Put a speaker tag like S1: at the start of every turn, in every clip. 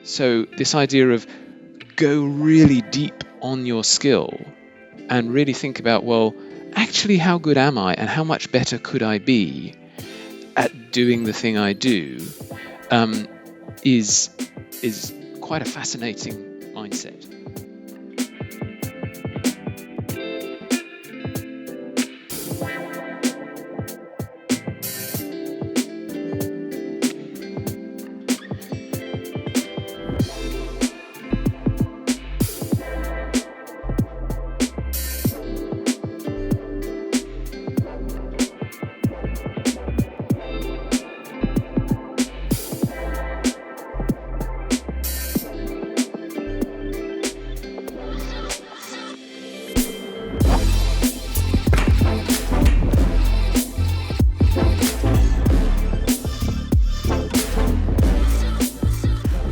S1: So this idea of go really deep on your skill and really think about, well, actually, how good am I and how much better could I be at doing the thing I do, um, is quite a fascinating mindset.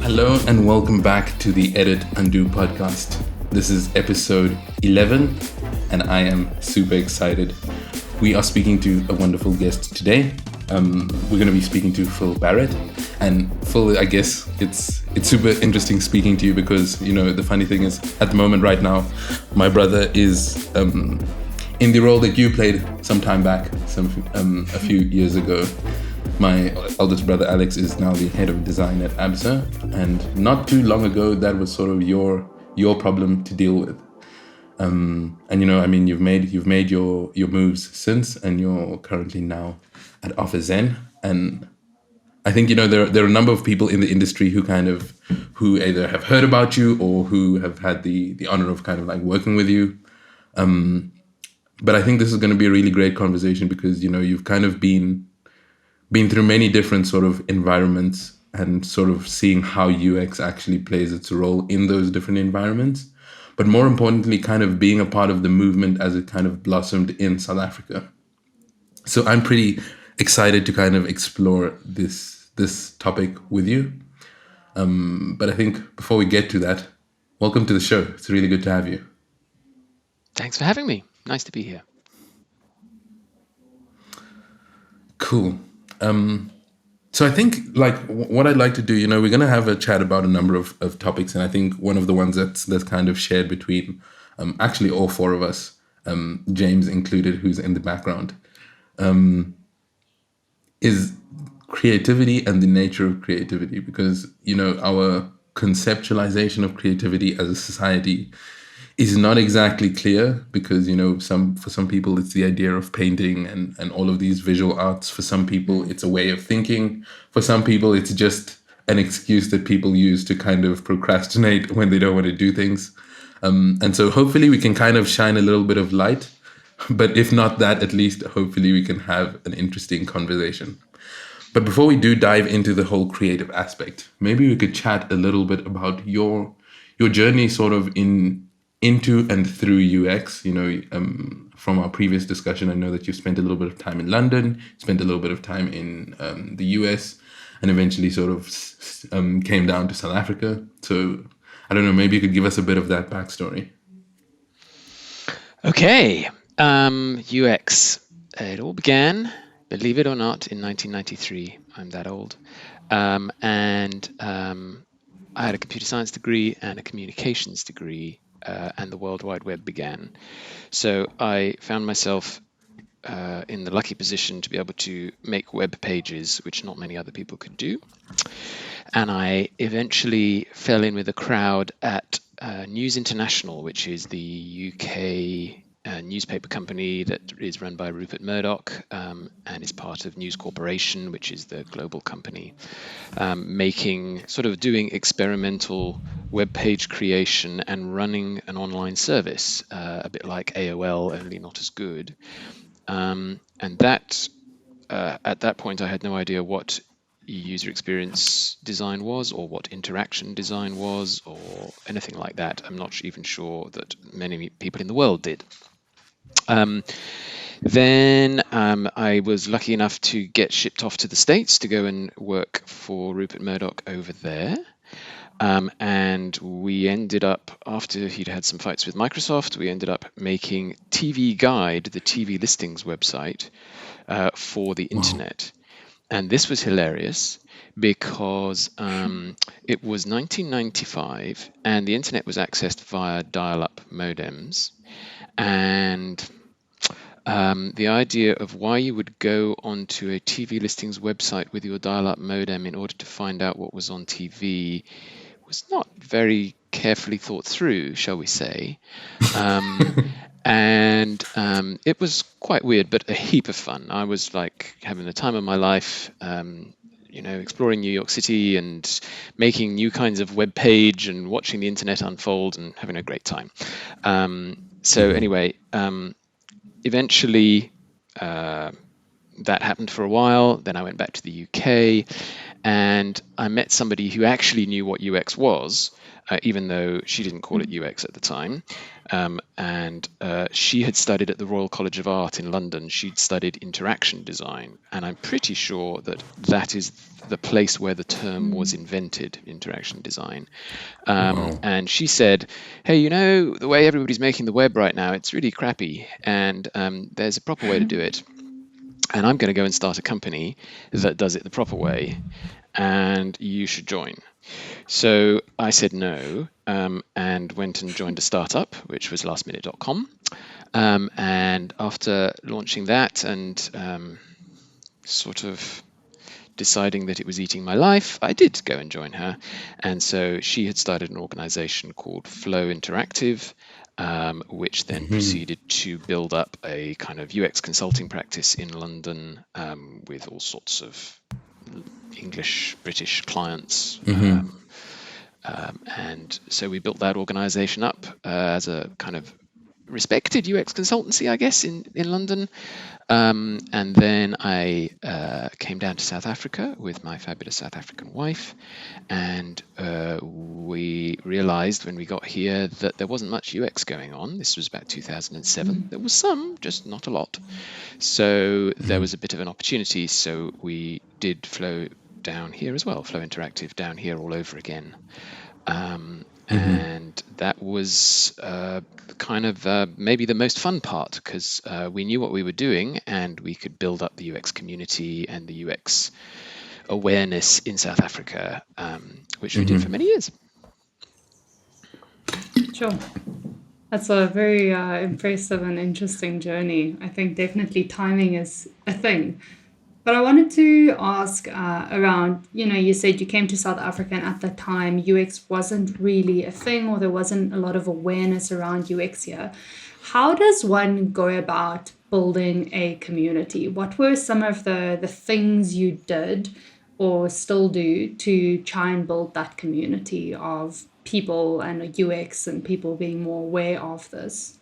S2: Hello and welcome back to the Edit Undo podcast. This is episode 11 and I am super excited. We are speaking to a wonderful guest today. We're going to be speaking to Phil Barrett. And Phil, I guess it's super interesting speaking to you because, you know, the funny thing is at the moment right now, my brother is in the role that you played some time back, a few years ago. My eldest brother Alex is now the head of design at ABSA, and not too long ago that was sort of your problem to deal with. And you know, I mean, you've made your moves since, and you're currently now at OfferZen. And I think, you know, there are a number of people in the industry who either have heard about you or who have had the honor of kind of like working with you. But I think this is going to be a really great conversation because, you know, you've kind of been through many different sort of environments and sort of seeing how UX actually plays its role in those different environments. But more importantly, kind of being a part of the movement as it kind of blossomed in South Africa. So I'm pretty excited to kind of explore this topic with you. But I think before we get to that, welcome to the show. It's really good to have you.
S1: Thanks for having me. Nice to be here.
S2: Cool. So I think like what I'd like to do, you know, we're going to have a chat about a number of topics. And I think one of the ones that's kind of shared between actually all four of us, James included, who's in the background, is creativity and the nature of creativity. Because, you know, our conceptualization of creativity as a society is not exactly clear because, you know, for some people it's the idea of painting and all of these visual arts. For some people it's a way of thinking. For some people it's just an excuse that people use to kind of procrastinate when they don't want to do things. And so hopefully we can kind of shine a little bit of light. But if not that, at least hopefully we can have an interesting conversation. But before we do dive into the whole creative aspect, maybe we could chat a little bit about your journey sort of into and through UX. You know, from our previous discussion, I know that you spent a little bit of time in London, spent a little bit of time in the US, and eventually sort of came down to South Africa. So I don't know, maybe you could give us a bit of that backstory.
S1: Okay. UX. It all began, believe it or not, in 1993. I'm that old. And I had a computer science degree and a communications degree. And the World Wide Web began. So I found myself in the lucky position to be able to make web pages, which not many other people could do. And I eventually fell in with a crowd at News International, which is the UK newspaper company that is run by Rupert Murdoch and is part of News Corporation, which is the global company, doing experimental web page creation and running an online service, a bit like AOL, only not as good. And that at that point, I had no idea what user experience design was or what interaction design was or anything like that. I'm not even sure that many people in the world did. Then I was lucky enough to get shipped off to the States to go and work for Rupert Murdoch over there. And we ended up, after he'd had some fights with Microsoft, we ended up making TV Guide, the TV listings website, for the internet. And this was hilarious because it was 1995 and the internet was accessed via dial-up modems. And the idea of why you would go onto a TV listings website with your dial-up modem in order to find out what was on TV was not very carefully thought through, shall we say. And it was quite weird, but a heap of fun. I was like having the time of my life, exploring New York City and making new kinds of web page and watching the internet unfold and having a great time. So anyway, eventually that happened for a while. Then I went back to the UK and I met somebody who actually knew what UX was, even though she didn't call it UX at the time. And she had studied at the Royal College of Art in London. She'd studied interaction design. And I'm pretty sure that that is the place where the term was invented, interaction design. And she said, hey, the way everybody's making the web right now, it's really crappy. And there's a proper way to do it. And I'm going to go and start a company that does it the proper way, and you should join. So I said no, and went and joined a startup, which was lastminute.com. And after launching that and sort of deciding that it was eating my life, I did go and join her. And so she had started an organization called Flow Interactive, which then proceeded to build up a kind of UX consulting practice in London with all sorts of English, British clients. And so we built that organization up as a kind of respected UX consultancy, I guess, in London. And then I came down to South Africa with my fabulous South African wife. And we realized when we got here that there wasn't much UX going on. This was about 2007. There was some, just not a lot. So there was a bit of an opportunity. So we did Flow down here as well, Flow Interactive down here all over again. And that was kind of maybe the most fun part because we knew what we were doing and we could build up the UX community and the UX awareness in South Africa, which we did for many years.
S3: Sure. That's a very impressive and interesting journey. I think definitely timing is a thing. But I wanted to ask around, you said you came to South Africa and at that time UX wasn't really a thing or there wasn't a lot of awareness around UX here. How does one go about building a community? What were some of the things you did or still do to try and build that community of people and UX and people being more aware of this?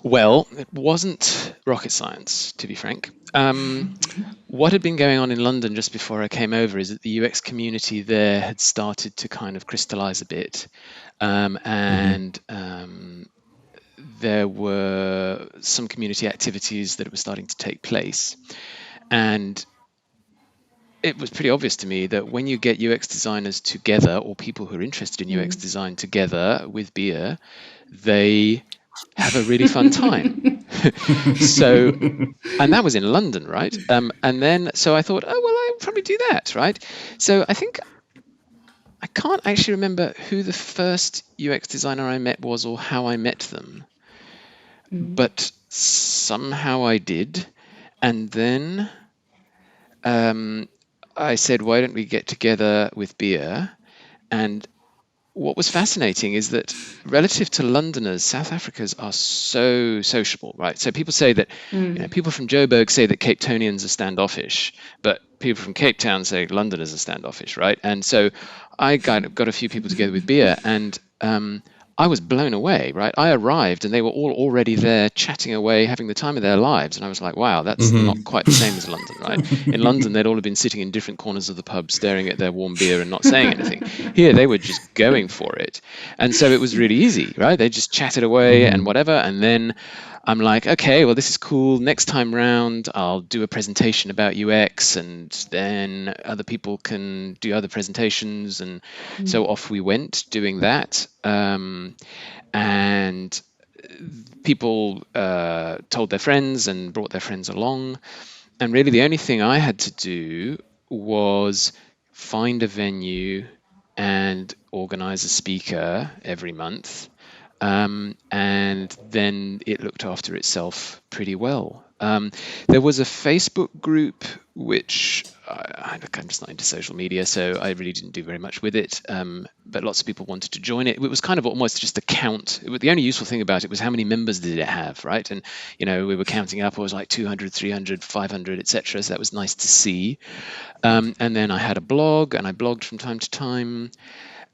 S1: Well, it wasn't rocket science, to be frank. What had been going on in London just before I came over is that the UX community there had started to kind of crystallize a bit. And there were some community activities that were starting to take place. And it was pretty obvious to me that when you get UX designers together or people who are interested in UX design together with beer, they have a really fun time. So, and that was in London, right? And then, so I thought, oh, well, I'll probably do that, right? So I think I can't actually remember who the first UX designer I met was or how I met them, but somehow I did. And then I said, why don't we get together with beer? And what was fascinating is that relative to Londoners, South Africans are so sociable, right? So people say that, people from Joburg say that Cape Townians are standoffish, but people from Cape Town say Londoners are standoffish, right? And so I got a few people together with beer and I was blown away, right? I arrived and they were all already there chatting away, having the time of their lives. And I was like, wow, that's not quite the same as London, right? In London, they'd all have been sitting in different corners of the pub, staring at their warm beer and not saying anything. Here, they were just going for it. And so it was really easy, right? They just chatted away and whatever. And then I'm like, okay, well, this is cool. Next time round, I'll do a presentation about UX and then other people can do other presentations. And so off we went doing that. And people told their friends and brought their friends along. And really, the only thing I had to do was find a venue and organize a speaker every month. And then it looked after itself pretty well. There was a Facebook group which look, I'm just not into social media, so I really didn't do very much with it. But lots of people wanted to join it. It was kind of almost just a count. The only useful thing about it was how many members did it have, right? And we were counting up. It was like 200, 300, 500, etc. So that was nice to see. And then I had a blog, and I blogged from time to time.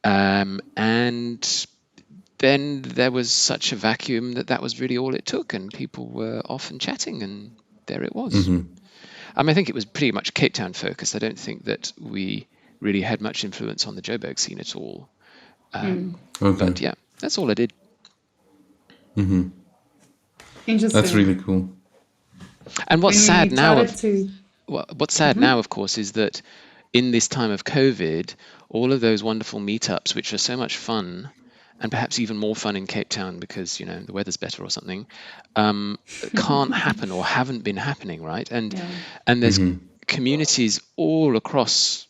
S1: And then there was such a vacuum that was really all it took, and people were off and chatting, and there it was. I think it was pretty much Cape Town focused. I don't think that we really had much influence on the Joburg scene at all. But yeah, that's all I did.
S3: Interesting.
S2: That's really cool.
S1: And what's sad now, of course, is that in this time of COVID, all of those wonderful meetups, which are so much fun, and perhaps even more fun in Cape Town because the weather's better or something, can't happen or haven't been happening, right? And there's communities all across,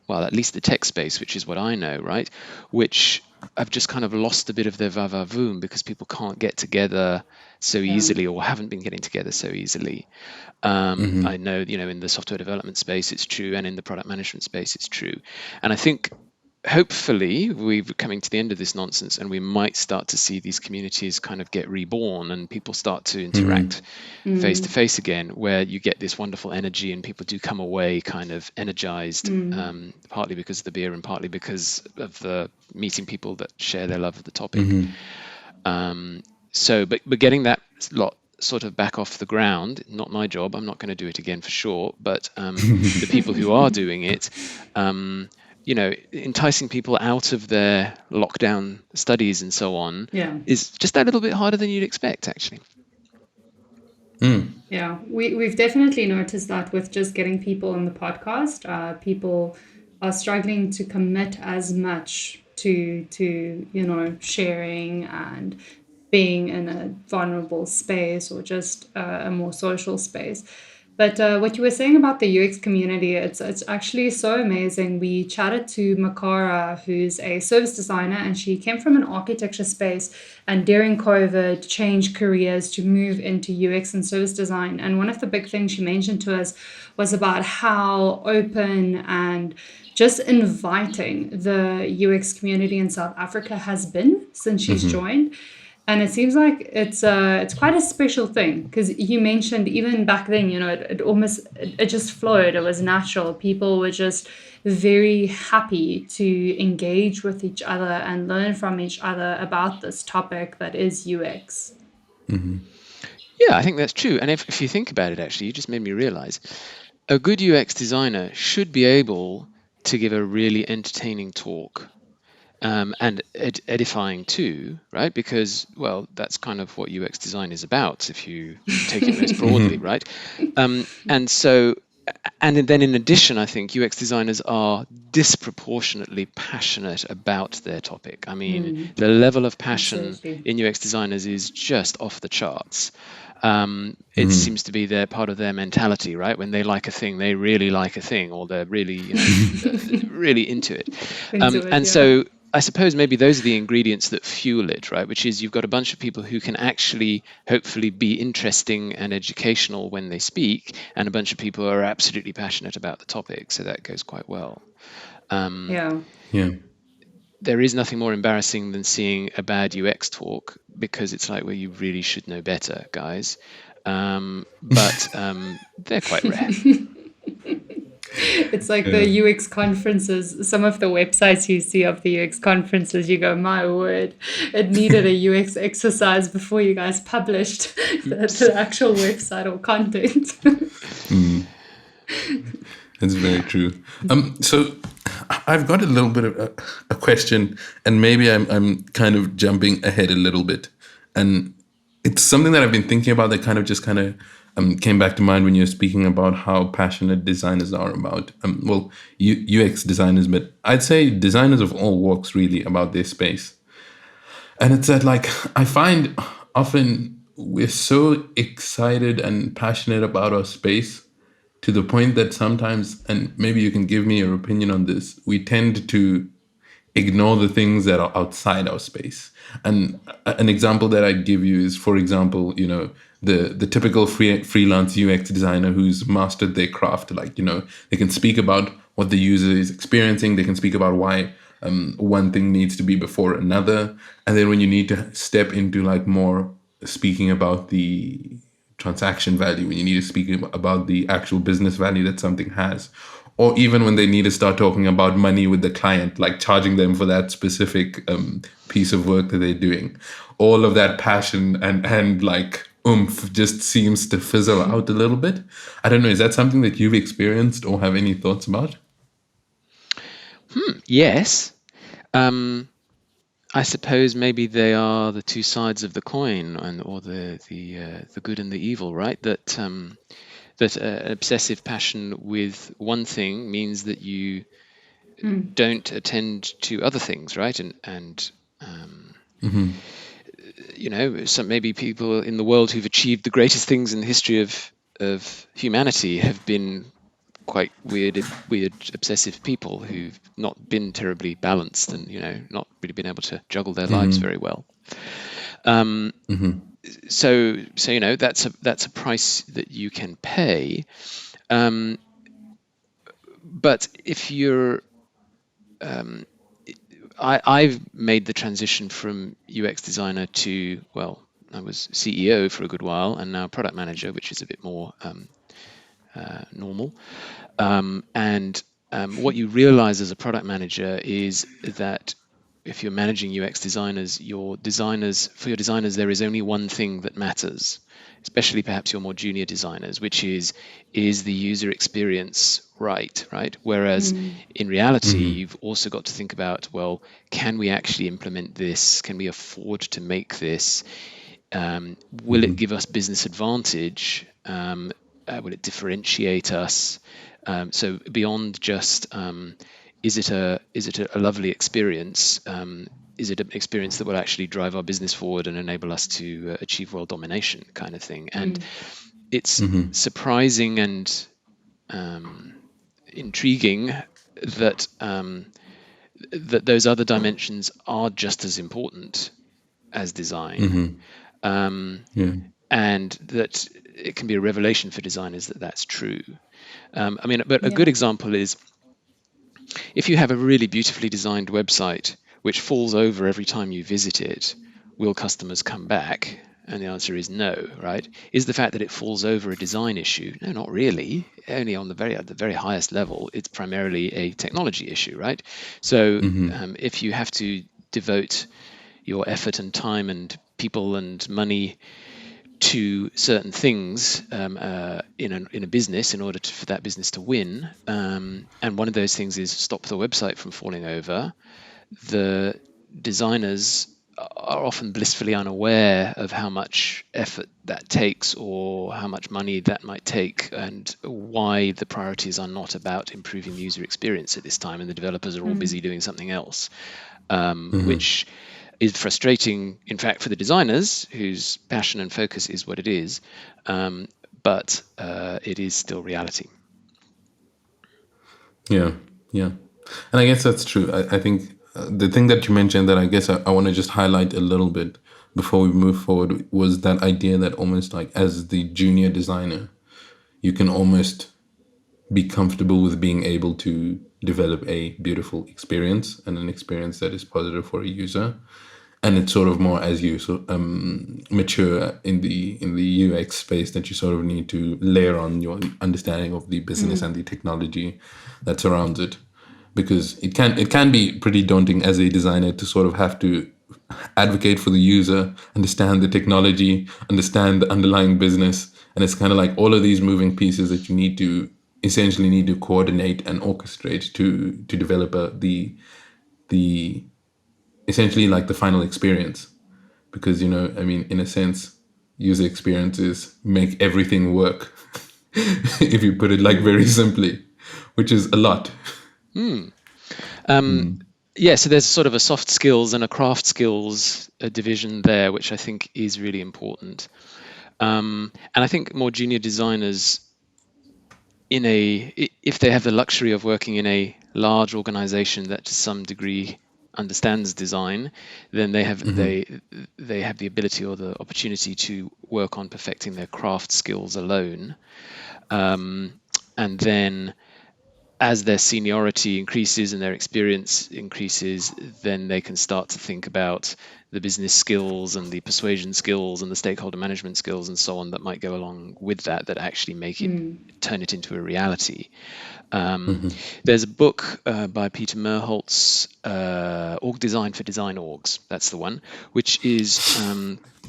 S1: well, at least the tech space, which is what I know, right, which have just kind of lost a bit of their va-va-voom because people can't get together so easily, or haven't been getting together so easily. I know, in the software development space it's true, and in the product management space it's true. And I think hopefully we're coming to the end of this nonsense, and we might start to see these communities kind of get reborn, and people start to interact face to face again, where you get this wonderful energy, and people do come away kind of energized, partly because of the beer and partly because of the meeting people that share their love of the topic. But getting that lot sort of back off the ground, not my job. I'm not going to do it again for sure, but the people who are doing it, enticing people out of their lockdown studies and so on is just that little bit harder than you'd expect, actually.
S3: Yeah, we've definitely noticed that with just getting people on the podcast. People are struggling to commit as much to sharing and being in a vulnerable space, or just a more social space. But what you were saying about the UX community, it's actually so amazing. We chatted to Makara, who's a service designer, and she came from an architecture space, and during COVID changed careers to move into UX and service design. And one of the big things she mentioned to us was about how open and just inviting the UX community in South Africa has been since she's joined. And it seems like it's quite a special thing, because you mentioned even back then, it just flowed. It was natural. People were just very happy to engage with each other and learn from each other about this topic that is UX.
S1: Yeah, I think that's true. And if you think about it, actually, you just made me realize a good UX designer should be able to give a really entertaining talk. And edifying too, right? Because, well, that's kind of what UX design is about, if you take it most broadly, right? And then in addition, I think UX designers are disproportionately passionate about their topic. I mean, the level of passion in UX designers is just off the charts. It seems to be part of their mentality, right? When they like a thing, they really like a thing, or they're really, really into it. So I suppose maybe those are the ingredients that fuel it, right? Which is you've got a bunch of people who can actually, hopefully, be interesting and educational when they speak, and a bunch of people who are absolutely passionate about the topic. So that goes quite well. There is nothing more embarrassing than seeing a bad UX talk, because it's like, well, you really should know better, guys. But they're quite rare.
S3: It's like the UX conferences. Some of the websites you see of the UX conferences, you go, my word, it needed a UX exercise before you guys published the actual website or content.
S2: That's very true. So I've got a little bit of a question, and maybe I'm kind of jumping ahead a little bit. And it's something that I've been thinking about that kind of came back to mind when you're speaking about how passionate designers are about, UX designers, but I'd say designers of all walks really, about their space. And it's that, like, I find often we're so excited and passionate about our space, to the point that sometimes, and maybe you can give me your opinion on this, we tend to ignore the things that are outside our space. And an example that I'd give you is, for example, the typical freelance UX designer who's mastered their craft. Like, they can speak about what the user is experiencing. They can speak about why one thing needs to be before another. And then when you need to step into like more speaking about the transaction value, when you need to speak about the actual business value that something has, or even when they need to start talking about money with the client, like charging them for that specific piece of work that they're doing, all of that passion and like oomph just seems to fizzle out a little bit. I don't know, is that something that you've experienced or have any thoughts about?
S1: Yes. I suppose maybe they are the two sides of the coin, or the good and the evil, right? That obsessive passion with one thing means that you don't attend to other things, right? And some maybe people in the world who've achieved the greatest things in the history of humanity have been quite weird, obsessive people who've not been terribly balanced and not really been able to juggle their lives very well. So that's a price that you can pay. But if you're I've made the transition from UX designer to, well, I was CEO for a good while and now product manager, which is a bit more normal. What you realize as a product manager is that if you're managing UX designers, for your designers, there is only one thing that matters, especially perhaps your more junior designers, which is the user experience right? Whereas in reality, you've also got to think about, well, can we actually implement this? Can we afford to make this? Will it give us business advantage? Will it differentiate us? So beyond just is it a lovely experience? Is it an experience that will actually drive our business forward and enable us to achieve world domination, kind of thing? And it's surprising and intriguing that that those other dimensions are just as important as design, and that it can be a revelation for designers that that's true. But a good example is if you have a really beautifully designed website which falls over every time you visit it, will customers come back? And the answer is no, right? Is the fact that it falls over a design issue? No, not really. Only on at the very highest level, it's primarily a technology issue, right? So if you have to devote your effort and time and people and money to certain things in a business in order for that business to win, and one of those things is stop the website from falling over, the designers are often blissfully unaware of how much effort that takes or how much money that might take, and why the priorities are not about improving user experience at this time, and the developers are all busy doing something else, which is frustrating, in fact, for the designers whose passion and focus is what it is, but it is still reality.
S2: Yeah. And I guess that's true. I think the thing that you mentioned that I guess I want to just highlight a little bit before we move forward was that idea that almost like as the junior designer, you can almost be comfortable with being able to develop a beautiful experience and an experience that is positive for a user. And it's sort of more as you mature in the UX space that you sort of need to layer on your understanding of the business and the technology that surrounds it, because it can be pretty daunting as a designer to sort of have to advocate for the user, understand the technology, understand the underlying business, and it's kind of like all of these moving pieces that you essentially need to coordinate and orchestrate to develop the essentially like the final experience. Because in a sense, user experiences make everything work if you put it like very simply, which is a lot.
S1: Yeah, so there's sort of a soft skills and a craft skills division there, which I think is really important. And I think more junior designers if they have the luxury of working in a large organization that to some degree understands design, then they have the ability or the opportunity to work on perfecting their craft skills alone. And then as their seniority increases and their experience increases, then they can start to think about the business skills and the persuasion skills and the stakeholder management skills and so on that might go along with that, that actually make it turn it into a reality. There's a book by Peter Merholtz, Org Design for Design Orgs. That's the one, which is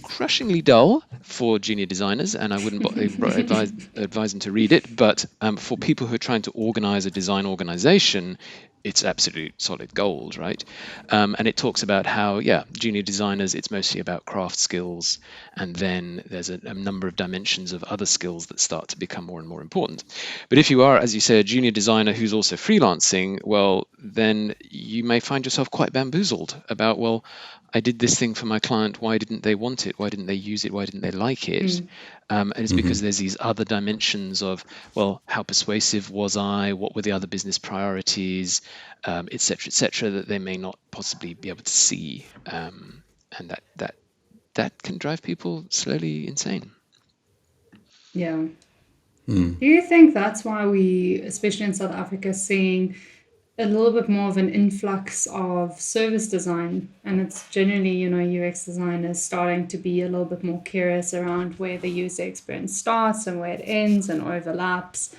S1: crushingly dull for junior designers, and I wouldn't advise them to read it. But for people who are trying to organize a design organization, it's absolute solid gold, right? And it talks about how, junior designers, it's mostly about craft skills, and then there's a number of dimensions of other skills that start to become more and more important. But if you are, as you say, a junior designer who's also freelancing, well, then you may find yourself quite bamboozled about, well, I did this thing for my client. Why didn't they want it? Why didn't they use it? Why didn't they like it? And it's because there's these other dimensions of, well, how persuasive was I? What were the other business priorities, et cetera, that they may not possibly be able to see. And that can drive people slowly insane.
S3: Yeah. Do you think that's why we, especially in South Africa, seeing a little bit more of an influx of service design, and it's generally, UX designers starting to be a little bit more curious around where the user experience starts and where it ends and overlaps?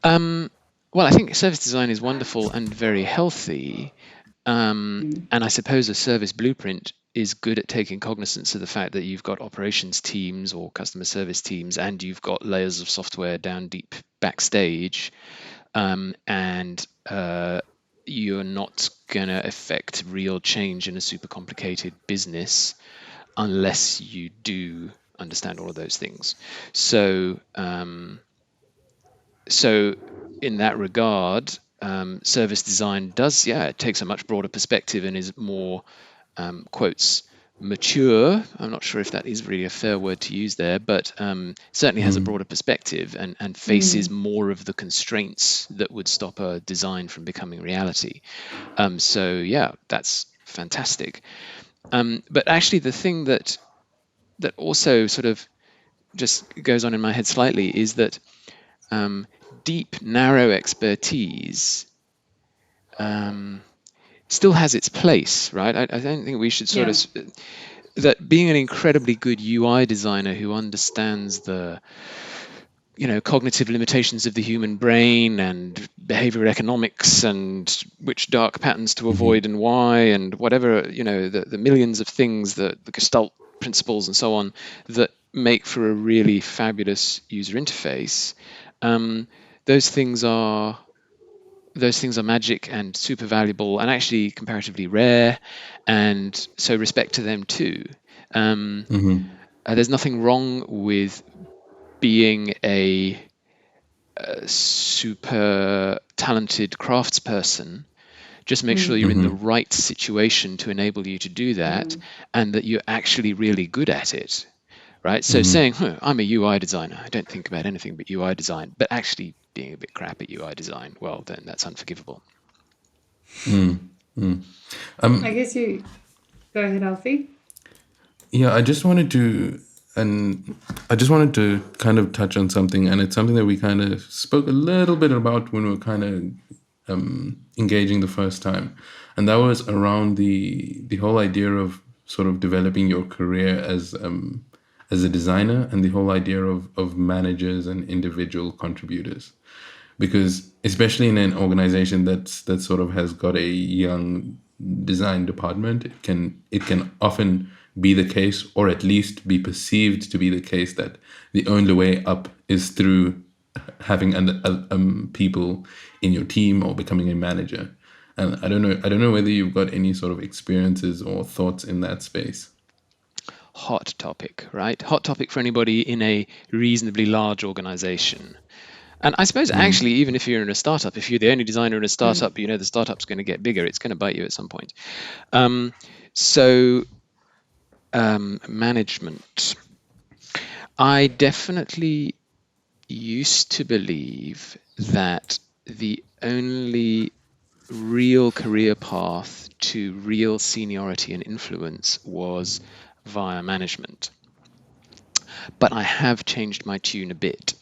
S1: Well, I think service design is wonderful and very healthy. And I suppose a service blueprint is good at taking cognizance of the fact that you've got operations teams or customer service teams, and you've got layers of software down deep backstage. And you're not going to affect real change in a super complicated business unless you do understand all of those things. So in that regard, service design does, it takes a much broader perspective and is more, quotes, mature. I'm not sure if that is really a fair word to use there, but certainly has a broader perspective and faces more of the constraints that would stop a design from becoming reality. That's fantastic. But actually, the thing that also sort of just goes on in my head slightly is that deep, narrow expertise still has its place, right? I don't think we should sort of that being an incredibly good UI designer who understands the cognitive limitations of the human brain and behavioral economics and which dark patterns to avoid and why and whatever, the millions of things, the Gestalt principles and so on that make for a really fabulous user interface. Those things are magic and super valuable and actually comparatively rare, and so respect to them too. There's nothing wrong with being a super talented craftsperson. Just make sure you're in the right situation to enable you to do that, and that you're actually really good at it, right? So saying, I'm a UI designer, I don't think about anything but UI design, but actually being a bit crap at UI design, well, then that's unforgivable.
S3: I guess you go ahead, Alfie.
S2: Yeah, I just wanted to kind of touch on something, and it's something that we kind of spoke a little bit about when we were kind of engaging the first time, and that was around the whole idea of sort of developing your career as a designer, and the whole idea of managers and individual contributors. Because especially in an organization that sort of has got a young design department, it can often be the case, or at least be perceived to be the case, that the only way up is through having people in your team or becoming a manager. And I don't know whether you've got any sort of experiences or thoughts in that space.
S1: Hot topic, right? Hot topic for anybody in a reasonably large organization. And I suppose actually, even if you're in a startup, if you're the only designer in a startup, the startup's going to get bigger. It's going to bite you at some point. Management. I definitely used to believe that the only real career path to real seniority and influence was via management. But I have changed my tune a bit.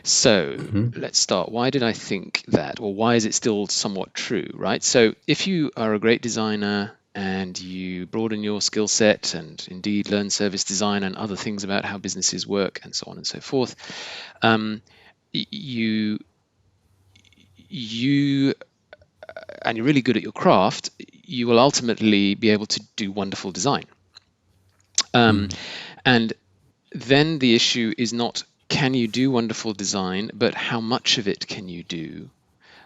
S1: So let's start. Why did I think that? Or why is it still somewhat true, right? So if you are a great designer and you broaden your skill set and indeed learn service design and other things about how businesses work and so on and so forth, you you and you're really good at your craft, you will ultimately be able to do wonderful design. And then the issue is not can you do wonderful design, but how much of it can you do?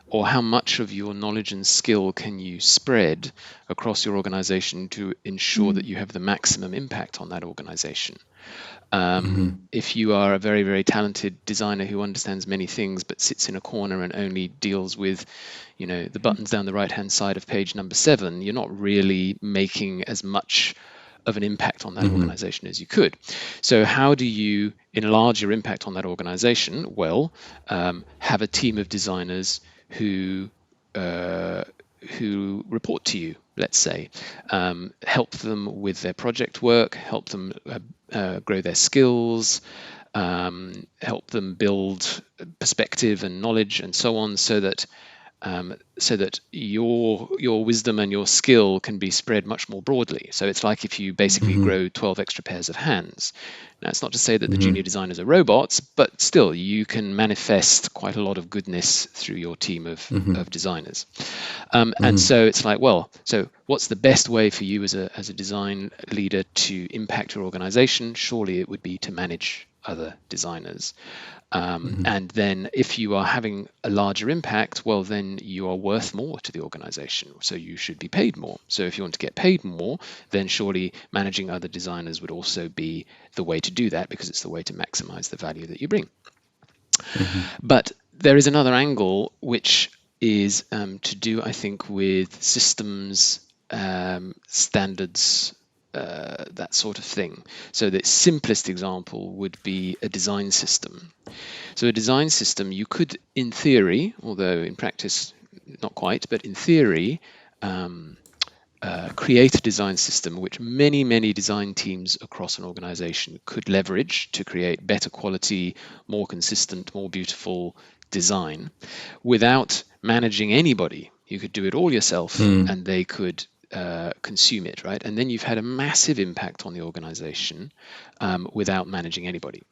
S1: Or how much of your knowledge and skill can you spread across your organization to ensure that you have the maximum impact on that organization? If you are a very, very talented designer who understands many things but sits in a corner and only deals with, the buttons down the right-hand side of page number 7, you're not really making as much of an impact on that organization as you could. So how do you enlarge your impact on that organization? Well, have a team of designers who report to you, let's say, help them with their project work, help them grow their skills, help them build perspective and knowledge and so on, so that your wisdom and your skill can be spread much more broadly. So it's like if you basically grow 12 extra pairs of hands. Now, it's not to say that the junior designers are robots, but still, you can manifest quite a lot of goodness through your team of designers. And so it's like, well, so what's the best way for you as a design leader to impact your organization? Surely it would be to manage other designers. And then if you are having a larger impact, well, then you are worth more to the organization. So you should be paid more. So if you want to get paid more, then surely managing other designers would also be the way to do that, because it's the way to maximize the value that you bring. But there is another angle, which is to do, I think, with systems, standards, that sort of thing. So the simplest example would be a design system. So a design system, you could, in theory, although in practice not quite, but in theory, create a design system which many, many design teams across an organization could leverage to create better quality, more consistent, more beautiful design without managing anybody. You could do it all yourself, and they could consume it, right? And then you've had a massive impact on the organization without managing anybody.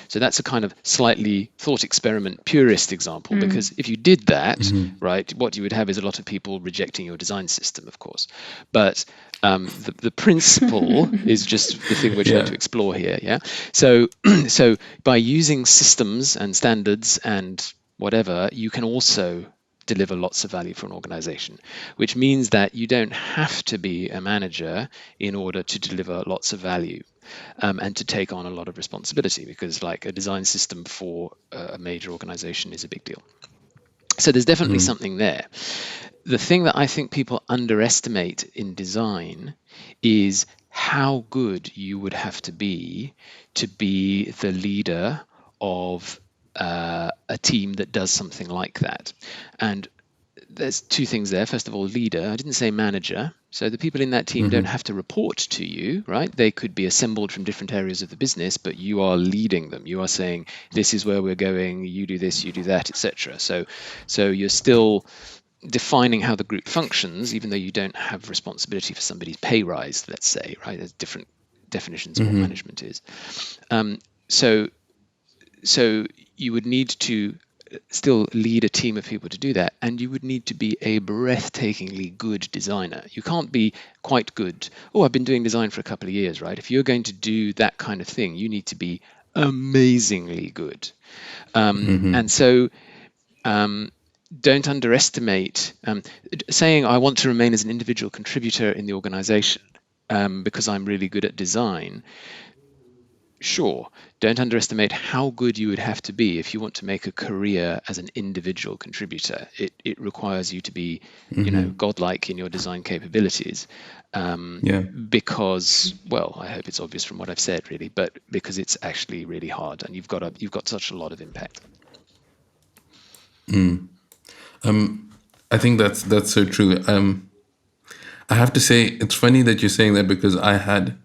S1: So that's a kind of slightly thought experiment purist example, because if you did that, right, what you would have is a lot of people rejecting your design system, of course. But the principle is just the thing we're trying to explore here. Yeah. So by using systems and standards and whatever, you can also deliver lots of value for an organization, which means that you don't have to be a manager in order to deliver lots of value. And to take on a lot of responsibility, because like a design system for a major organization is a big deal. So there's definitely something there. The thing that I think people underestimate in design is how good you would have to be the leader of a team that does something like that. And there's two things there. First of all, leader. I didn't say manager. So the people in that team don't have to report to you, right? They could be assembled from different areas of the business, but you are leading them. You are saying, this is where we're going, you do this, you do that, etc. So you're still defining how the group functions, even though you don't have responsibility for somebody's pay rise, let's say, right? There's different definitions of what management is. So you would need to still lead a team of people to do that, and you would need to be a breathtakingly good designer. You can't be quite good. Oh, I've been doing design for a couple of years, right? If you're going to do that kind of thing, you need to be amazingly good. And so don't underestimate saying I want to remain as an individual contributor in the organization because I'm really good at design. sure, don't underestimate how good you would have to be if you want to make a career as an individual contributor. It requires you to be, godlike in your design capabilities.
S2: Yeah.
S1: Because, well, I hope it's obvious from what I've said, really, but because it's actually really hard, and you've got such a lot of impact.
S2: I think that's so true. I have to say, it's funny that you're saying that because I had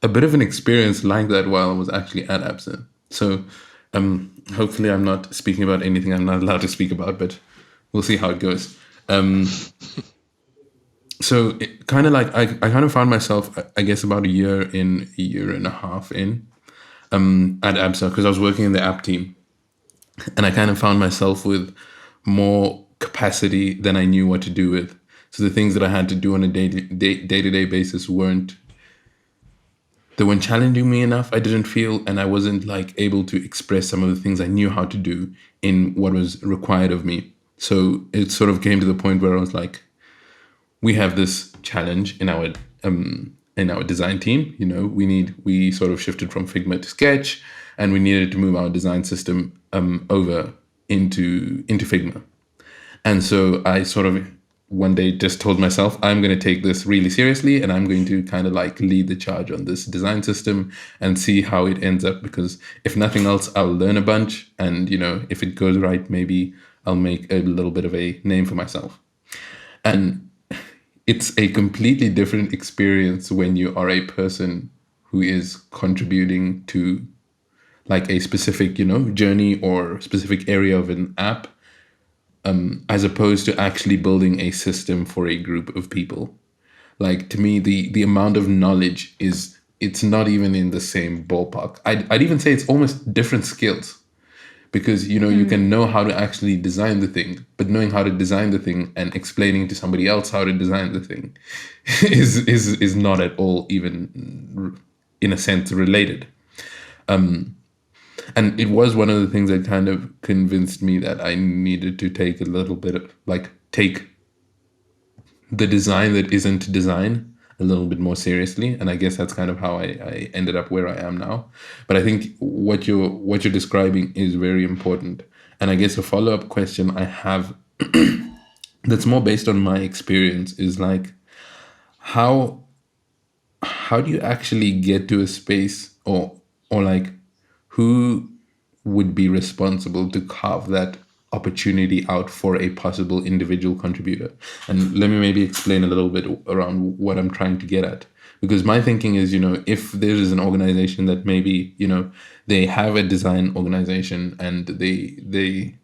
S2: a bit of an experience like that while I was actually at AppZen. So, hopefully, I'm not speaking about anything I'm not allowed to speak about, but we'll see how it goes. So, it kind of like I kind of found myself, I guess, about a year and a half in at AppZen because I was working in the app team, and I kind of found myself with more capacity than I knew what to do with. So the things that I had to do on a day-to-day basis they weren't challenging me enough. I didn't feel, and I wasn't like able to express some of the things I knew how to do in what was required of me. So it sort of came to the point where I was like, we have this challenge in our design team. We sort of shifted from Figma to Sketch, and we needed to move our design system over into Figma. And so I sort of one day just told myself, I'm going to take this really seriously and I'm going to kind of like lead the charge on this design system and see how it ends up. Because if nothing else, I'll learn a bunch. And, if it goes right, maybe I'll make a little bit of a name for myself. And it's a completely different experience when you are a person who is contributing to like a specific, journey or specific area of an app, as opposed to actually building a system for a group of people. Like to me, the amount of knowledge it's not even in the same ballpark. I'd even say it's almost different skills because you can know how to actually design the thing, but knowing how to design the thing and explaining to somebody else how to design the thing is not at all even in a sense related. And it was one of the things that kind of convinced me that I needed to take a little bit of take the design that isn't design a little bit more seriously. And I guess that's kind of how I ended up where I am now. But I think what you're describing is very important. And I guess a follow-up question I have that's more based on my experience is like how do you actually get to a space or like who would be responsible to carve that opportunity out for a possible individual contributor? And let me maybe explain a little bit around what I'm trying to get at. Because my thinking is, if there is an organization that maybe, they have a design organization and they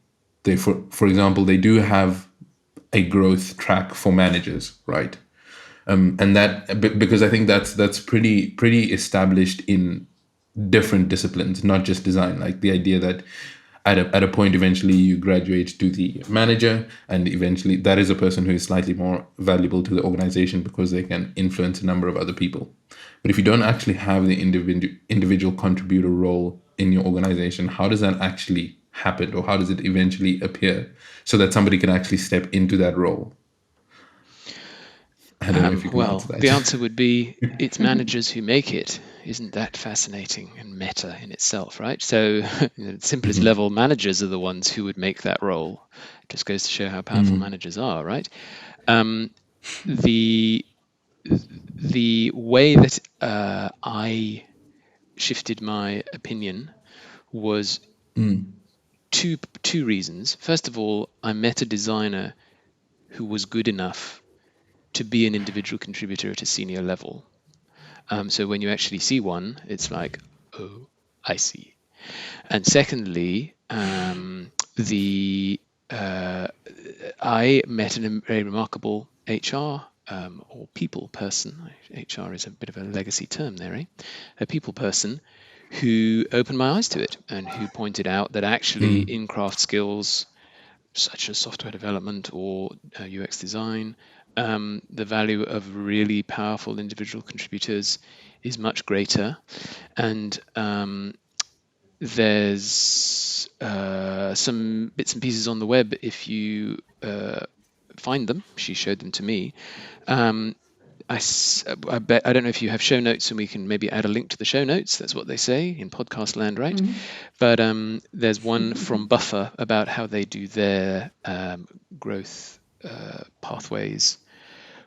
S2: for example, they do have a growth track for managers, right? And that because I think that's pretty established in different disciplines, not just design. Like the idea that at a point eventually you graduate to the manager, and eventually that is a person who is slightly more valuable to the organization because they can influence a number of other people. But if you don't actually have the individual contributor role in your organization, how does that actually happen, or how does it eventually appear so that somebody can actually step into that role? I don't know if you can answer that.
S1: The answer would be it's managers who make it. Isn't that fascinating and meta in itself, right? So, the simplest level, managers are the ones who would make that role. It just goes to show how powerful managers are, right? The way that I shifted my opinion was two reasons. First of all, I met a designer who was good enough to be an individual contributor at a senior level. So when you actually see one, it's like, oh, I see. And secondly, I met a very remarkable HR or people person. HR is a bit of a legacy term there, eh? A people person who opened my eyes to it and who pointed out that actually in craft skills such as software development or UX design, the value of really powerful individual contributors is much greater. And there's some bits and pieces on the web if you find them. She showed them to me. I bet I don't know if you have show notes, and we can maybe add a link to the show notes. That's what they say in podcast land, right? But there's one from Buffer about how they do their growth pathways,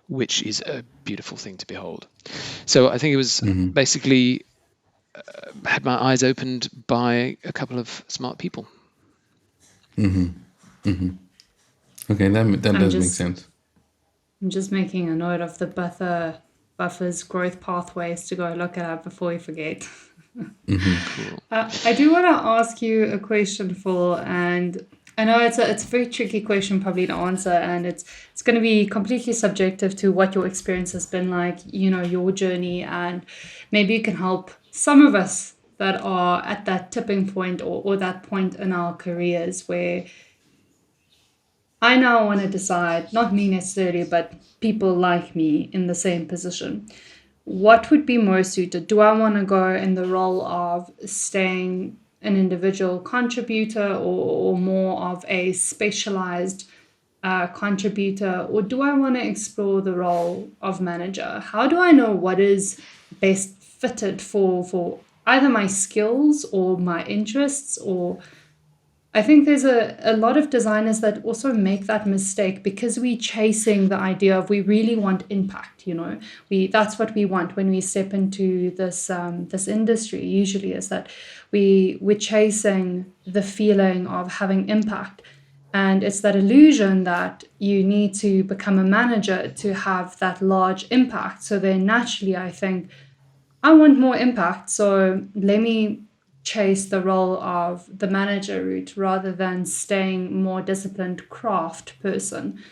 S1: which is a beautiful thing to behold. So I think it was basically had my eyes opened by a couple of smart people.
S2: Okay, that does make
S3: just
S2: sense.
S3: I'm just making a note of the Buffer's growth pathways to go look at before we forget.
S1: Cool.
S3: I do want to ask you a question, Phil, and I know it's a very tricky question probably to answer, and it's going to be completely subjective to what your experience has been like, your journey, and maybe you can help some of us that are at that tipping point or that point in our careers where I now want to decide, not me necessarily, but people like me in the same position. What would be more suited? Do I want to go in the role of staying an individual contributor or more of a specialized contributor? Or do I want to explore the role of manager? How do I know what is best fitted for either my skills or my interests? Or I think there's a lot of designers that also make that mistake because we're chasing the idea of we really want impact, that's what we want when we step into this industry usually, is that we're chasing the feeling of having impact. And it's that illusion that you need to become a manager to have that large impact. So then naturally I think I want more impact, so let me chase the role of the manager route rather than staying more disciplined craft person.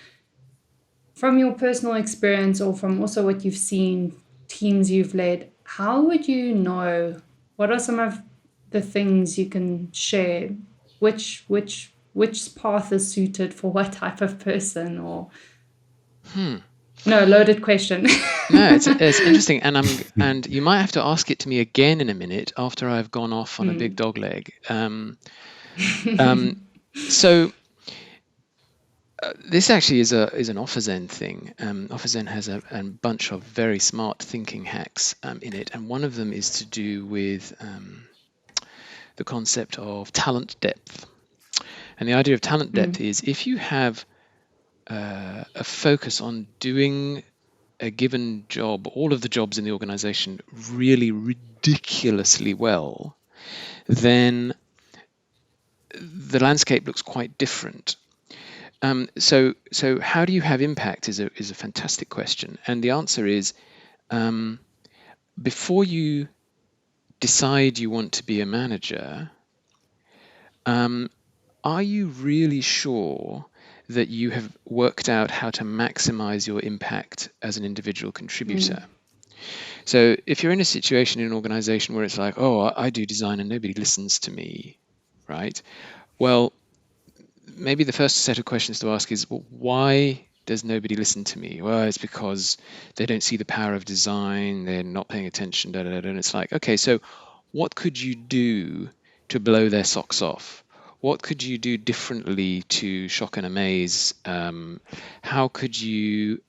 S3: From your personal experience or from also what you've seen, teams you've led, how would you know? What are some of the things you can share? Which path is suited for what type of person? Or no, loaded question.
S1: No, it's interesting, and you might have to ask it to me again in a minute after I've gone off on a big dog leg. So this actually is an OfferZen thing. OfferZen has a bunch of very smart thinking hacks in it, and one of them is to do with the concept of talent depth. And the idea of talent depth is if you have a focus on doing a given job, all of the jobs in the organization, really ridiculously well, then the landscape looks quite different. So how do you have impact is a fantastic question, and the answer is before you decide you want to be a manager, are you really sure that you have worked out how to maximize your impact as an individual contributor? So if you're in a situation in an organization where it's like, oh, I do design and nobody listens to me, right? Well, maybe the first set of questions to ask is, well, why does nobody listen to me? Well, it's because they don't see the power of design, they're not paying attention, and it's like, okay, so what could you do to blow their socks off? What could you do differently to shock and amaze? How could you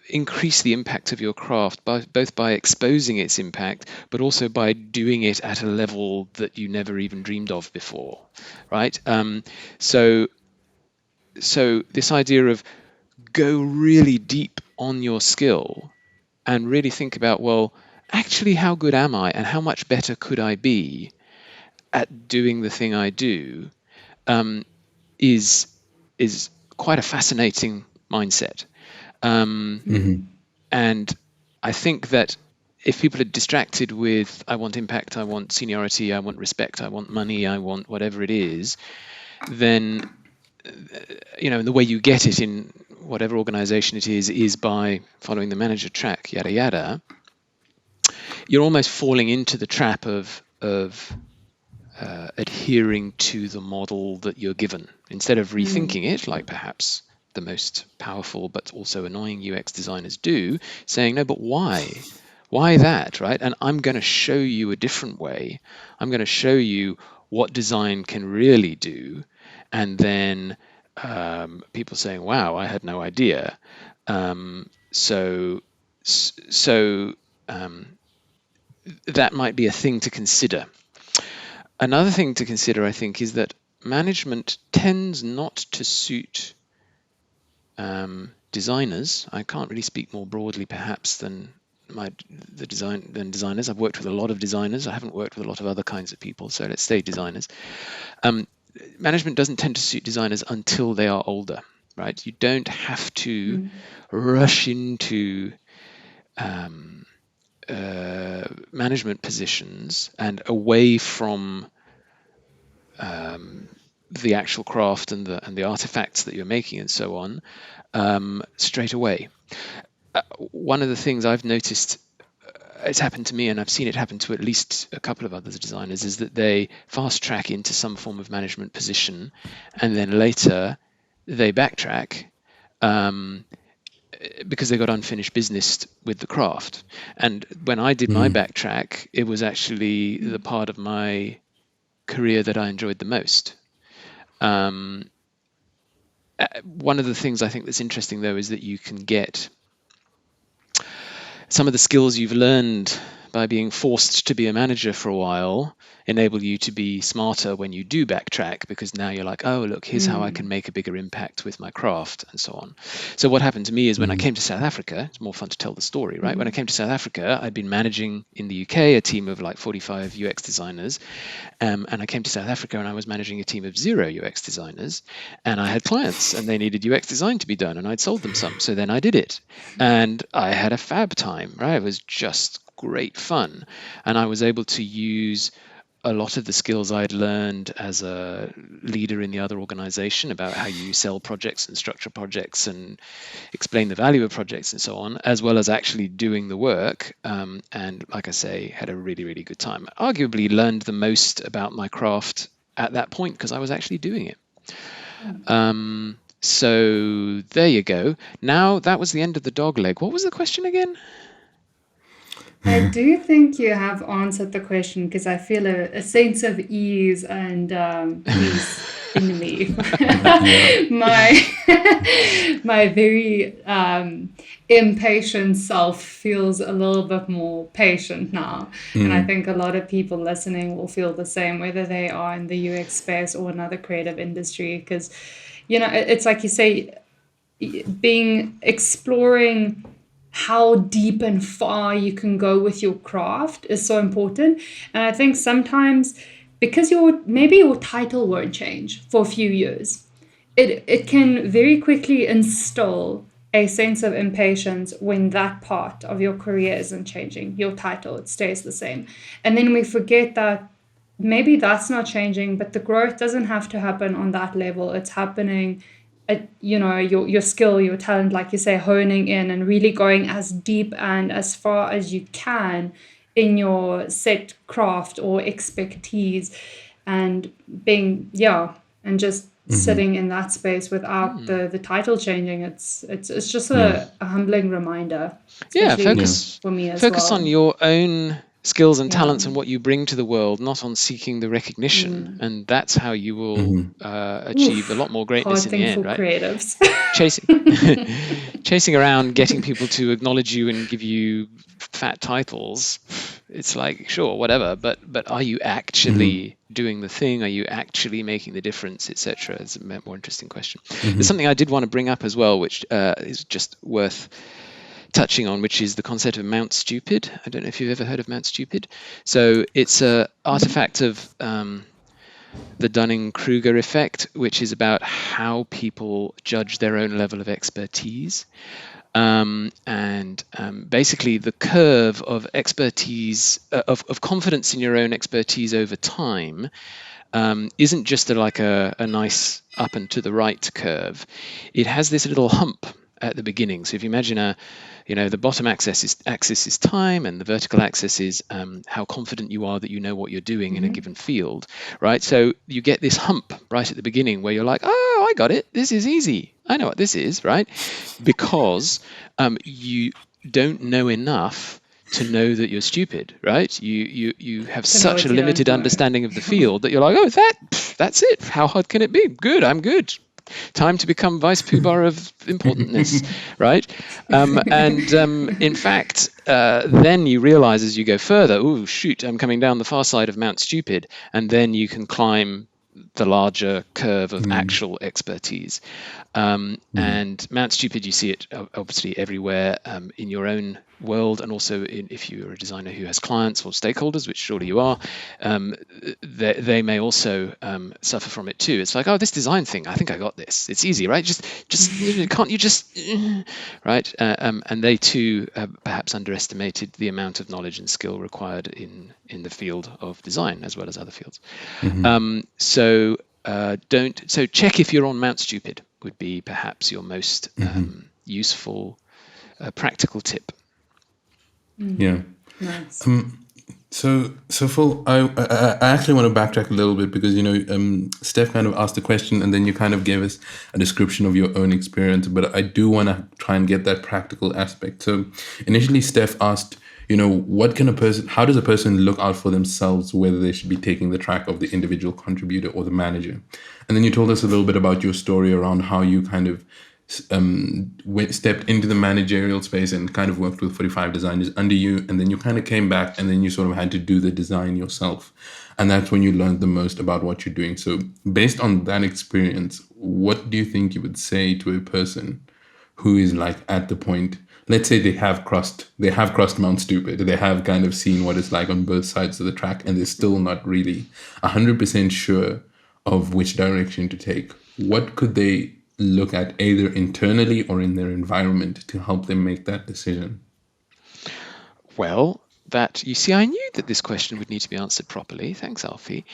S1: increase the impact of your craft both by exposing its impact, but also by doing it at a level that you never even dreamed of before, right? So this idea of go really deep on your skill and really think about, well, actually, how good am I and how much better could I be at doing the thing I do is quite a fascinating mindset. And I think that if people are distracted with, I want impact, I want seniority, I want respect, I want money, I want whatever it is, then, the way you get it in whatever organization it is by following the manager track, yada, yada, you're almost falling into the trap of adhering to the model that you're given instead of rethinking it, like perhaps the most powerful but also annoying UX designers do, saying, no, but why? Why that, right? And I'm going to show you a different way. I'm going to show you what design can really do, and then people saying, "Wow, I had no idea." So that might be a thing to consider. Another thing to consider, I think, is that management tends not to suit designers. I can't really speak more broadly, perhaps, than designers. I've worked with a lot of designers. I haven't worked with a lot of other kinds of people, so let's say designers. Management doesn't tend to suit designers until they are older, right? You don't have to rush into management positions and away from the actual craft and the artifacts that you're making and so on straight away. One of the things I've noticed, it's happened to me, and I've seen it happen to at least a couple of other designers, is that they fast track into some form of management position, and then later they backtrack because they got unfinished business with the craft. And when I did my backtrack, it was actually the part of my career that I enjoyed the most. One of the things I think that's interesting, though, is that you can get some of the skills you've learned by being forced to be a manager for a while enable you to be smarter when you do backtrack, because now you're like, oh, look, here's how I can make a bigger impact with my craft and so on. So what happened to me is when I came to South Africa, it's more fun to tell the story, right? When I came to South Africa, I'd been managing in the UK a team of like 45 UX designers. And I came to South Africa and I was managing a team of 0 UX designers. And I had clients and they needed UX design to be done, and I'd sold them some. So then I did it. And I had a fab time, right? It was just great fun. And I was able to use a lot of the skills I'd learned as a leader in the other organization about how you sell projects and structure projects and explain the value of projects and so on, as well as actually doing the work. And like I say, had a really, really good time. Arguably learned the most about my craft at that point because I was actually doing it. So there you go. Now that was the end of the dog leg. What was the question again?
S3: I do think you have answered the question, because I feel a sense of ease and peace in me. My very impatient self feels a little bit more patient now. And I think a lot of people listening will feel the same, whether they are in the UX space or another creative industry, because, you know, it's like you say, exploring how deep and far you can go with your craft is so important. And I think sometimes, because maybe your title won't change for a few years, it can very quickly instill a sense of impatience when that part of your career isn't changing. Your title, it stays the same. And then we forget that maybe that's not changing, but the growth doesn't have to happen on that level. It's happening at, you know, your skill, your talent, like you say, honing in and really going as deep and as far as you can in your set craft or expertise, and being, and just sitting in that space without the title changing. It's just a humbling reminder.
S1: Focus
S3: for me as
S1: focus
S3: well.
S1: on your own skills and talents and what you bring to the world, not on seeking the recognition. And that's how you will achieve a lot more greatness in the end, right?
S3: Creatives.
S1: Chasing around, getting people to acknowledge you and give you fat titles. It's like, sure, whatever, but are you actually doing the thing? Are you actually making the difference, etc.? It's a more interesting question. There's something I did want to bring up as well, which is just worth touching on, which is the concept of Mount Stupid. I don't know if you've ever heard of Mount Stupid. So it's an artifact of the Dunning-Kruger effect, which is about how people judge their own level of expertise. Basically the curve of expertise, of confidence in your own expertise over time, isn't just a nice up and to the right curve. It has this little hump at the beginning. So if you imagine the bottom axis is time, and the vertical axis is how confident you are that you know what you're doing in a given field, right? So you get this hump right at the beginning where you're like, oh, I got it. This is easy. I know what this is, right? Because you don't know enough to know that you're stupid, right? You have such a limited understanding of the field that you're like, oh, that's it. How hard can it be? Good, I'm good. Time to become vice poobah of importantness, right? In fact, then you realize as you go further, oh, shoot, I'm coming down the far side of Mount Stupid. And then you can climb the larger curve of actual expertise. And Mount Stupid, you see it obviously everywhere in your own world, and also if you're a designer who has clients or stakeholders, which surely you are, they may also suffer from it too. It's like, oh, this design thing, I think I got this. It's easy, right? Just can't you just right? And they too perhaps underestimated the amount of knowledge and skill required in the field of design as well as other fields. So check if you're on Mount Stupid would be perhaps your most useful practical tip.
S2: Yeah.
S3: Nice.
S2: So Phil, I actually want to backtrack a little bit because Steph kind of asked the question and then you kind of gave us a description of your own experience, but I do want to try and get that practical aspect. So initially Steph asked, how does a person look out for themselves, whether they should be taking the track of the individual contributor or the manager? And then you told us a little bit about your story around how you kind of stepped into the managerial space and kind of worked with 45 designers under you, and then you kind of came back and then you sort of had to do the design yourself, and that's when you learned the most about what you're doing. So based on that experience, what do you think you would say to a person who is like at the point, let's say they have crossed Mount Stupid, they have kind of seen what it's like on both sides of the track, and they're still not really 100% sure of which direction to take? What could they look at either internally or in their environment to help them make that decision?
S1: Well, you see, I knew that this question would need to be answered properly. Thanks, Alfie.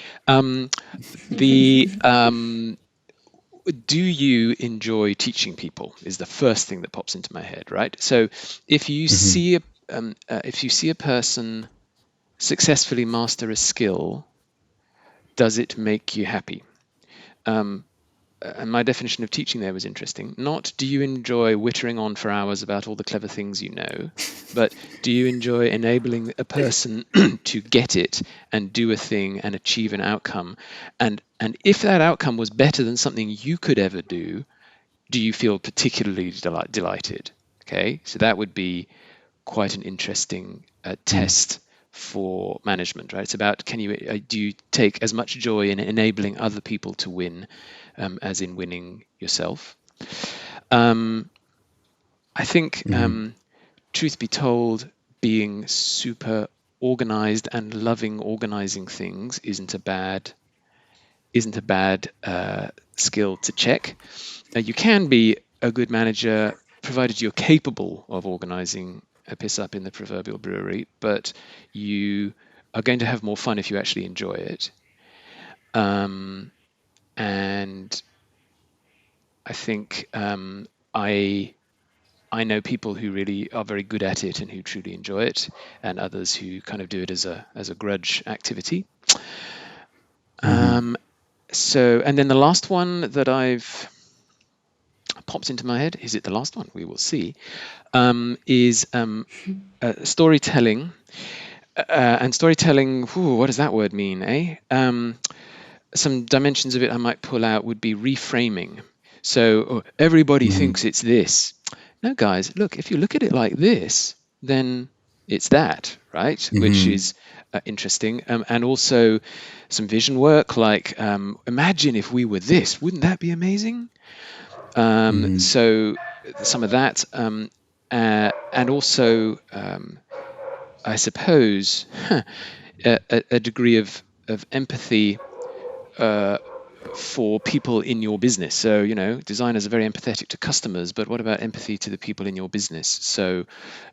S1: Do you enjoy teaching people is the first thing that pops into my head, right? So if you see a person successfully master a skill, does it make you happy? And my definition of teaching there was interesting. Not do you enjoy whittering on for hours about all the clever things you know, but do you enjoy enabling a person to get it and do a thing and achieve an outcome? And if that outcome was better than something you could ever do you feel particularly delighted? Okay, so that would be quite an interesting test for management, right? It's about do you take as much joy in enabling other people to win as in winning yourself? I think, truth be told, being super organized and loving organizing things isn't a bad skill to check. You can be a good manager provided you're capable of organizing a piss up in the proverbial brewery, but you are going to have more fun if you actually enjoy it. And I think I know people who really are very good at it and who truly enjoy it, and others who kind of do it as a grudge activity. So, and then the last one that I've popped into my head, is it the last one? We will see. Is storytelling. And storytelling, what does that word mean, eh? Some dimensions of it I might pull out would be reframing. So everybody thinks it's this. No, guys, look, if you look at it like this, then it's that, right? Which is interesting. And also some vision work, like imagine if we were this, wouldn't that be amazing? So some of that, and also I suppose a degree of empathy for people in your business. So, designers are very empathetic to customers, but what about empathy to the people in your business? So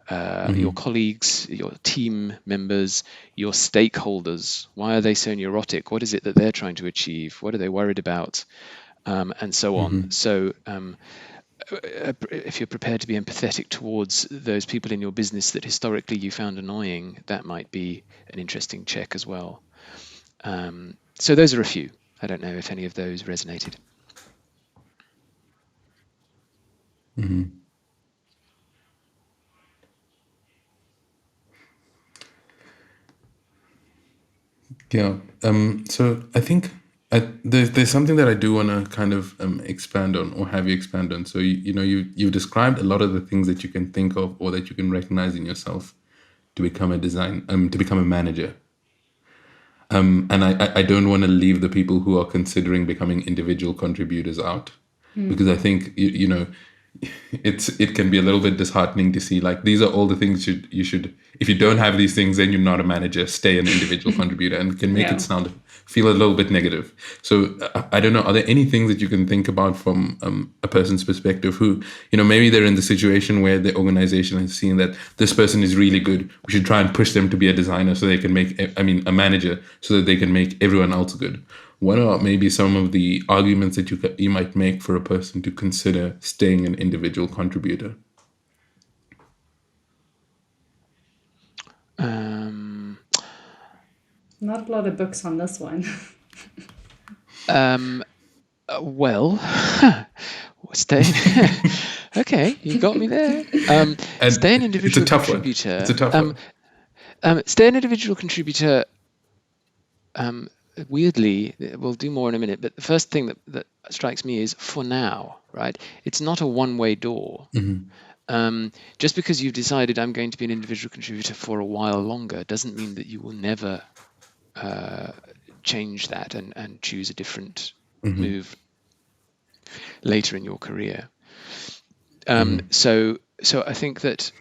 S1: your colleagues, your team members, your stakeholders, why are they so neurotic? What is it that they're trying to achieve? What are they worried about? And so on. So if you're prepared to be empathetic towards those people in your business that historically you found annoying, that might be an interesting check as well. So those are a few. I don't know if any of those resonated.
S2: Yeah. So I think There's something that I do want to kind of expand on, or have you expand on. So you've described a lot of the things that you can think of or that you can recognize in yourself to become to become a manager. And I don't want to leave the people who are considering becoming individual contributors out, because I think it can be a little bit disheartening to see, like, these are all the things you should, if you don't have these things, then you're not a manager, stay an individual contributor, and can make
S3: Yeah.
S2: it feel a little bit negative. So I don't know, are there any things that you can think about from a person's perspective who, maybe they're in the situation where the organization has seen that this person is really good, we should try and push them to be a designer so they can a manager, so that they can make everyone else good. What are maybe some of the arguments that you might make for a person to consider staying an individual contributor?
S3: Not a lot of books on this one.
S1: Well, staying. Okay, you got me there.
S2: And
S1: Stay an individual
S2: it's a tough
S1: contributor.
S2: one. It's a tough one.
S1: Stay an individual contributor. Weirdly, we'll do more in a minute, but the first thing that strikes me is, for now, right? It's not a one-way door. Just because you've decided I'm going to be an individual contributor for a while longer doesn't mean that you will never change that and choose a different move later in your career. So I think that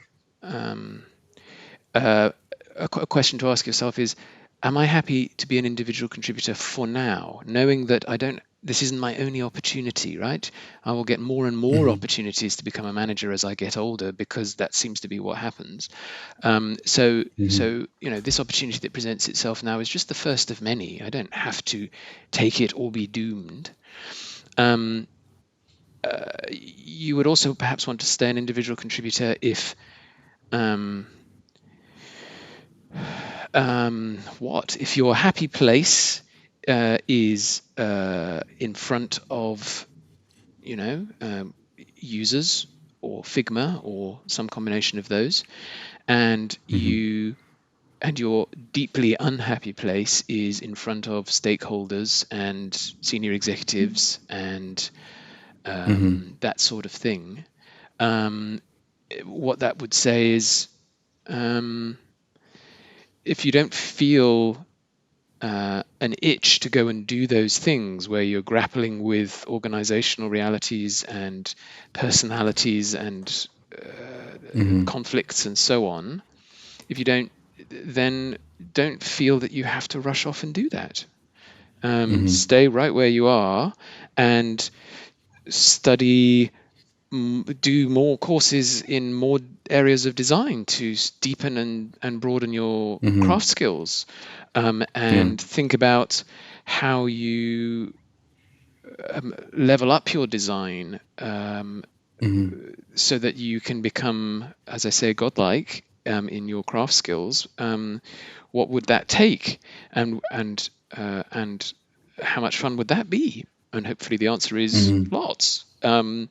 S1: a question to ask yourself is, am I happy to be an individual contributor for now, knowing that this isn't my only opportunity, right? I will get more and more opportunities to become a manager as I get older, because that seems to be what happens. So this opportunity that presents itself now is just the first of many. I don't have to take it or be doomed. You would also perhaps want to stay an individual contributor if if your happy place is in front of users or Figma or some combination of those, and your deeply unhappy place is in front of stakeholders and senior executives and that sort of thing. What that would say is, if you don't feel an itch to go and do those things where you're grappling with organizational realities and personalities and conflicts and so on, if you don't feel that you have to rush off and do that. Stay right where you are and study, do more courses in more areas of design to deepen and broaden your craft skills, and think about how you level up your design so that you can become, as I say, godlike in your craft skills. What would that take, and how much fun would that be? And hopefully the answer is lots. But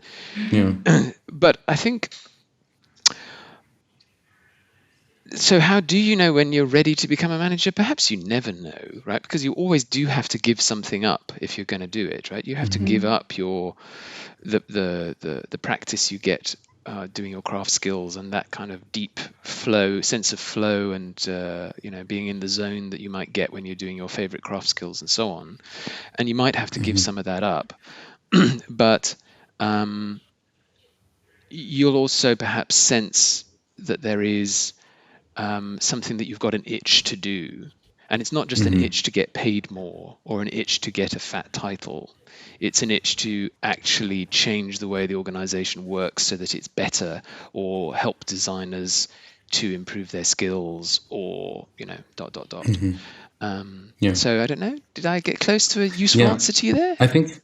S1: I think, so how do you know when you're ready to become a manager? Perhaps you never know, right? Because you always do have to give something up if you're going to do it, right? You have to give up the practice you get doing your craft skills and that kind of deep sense of flow and being in the zone that you might get when you're doing your favorite craft skills and so on. And you might have to give some of that up. But you'll also perhaps sense that there is something that you've got an itch to do. And it's not just an itch to get paid more or an itch to get a fat title. It's an itch to actually change the way the organization works so that it's better, or help designers to improve their skills, or, So I don't know. Did I get close to a useful answer to you there?
S2: I think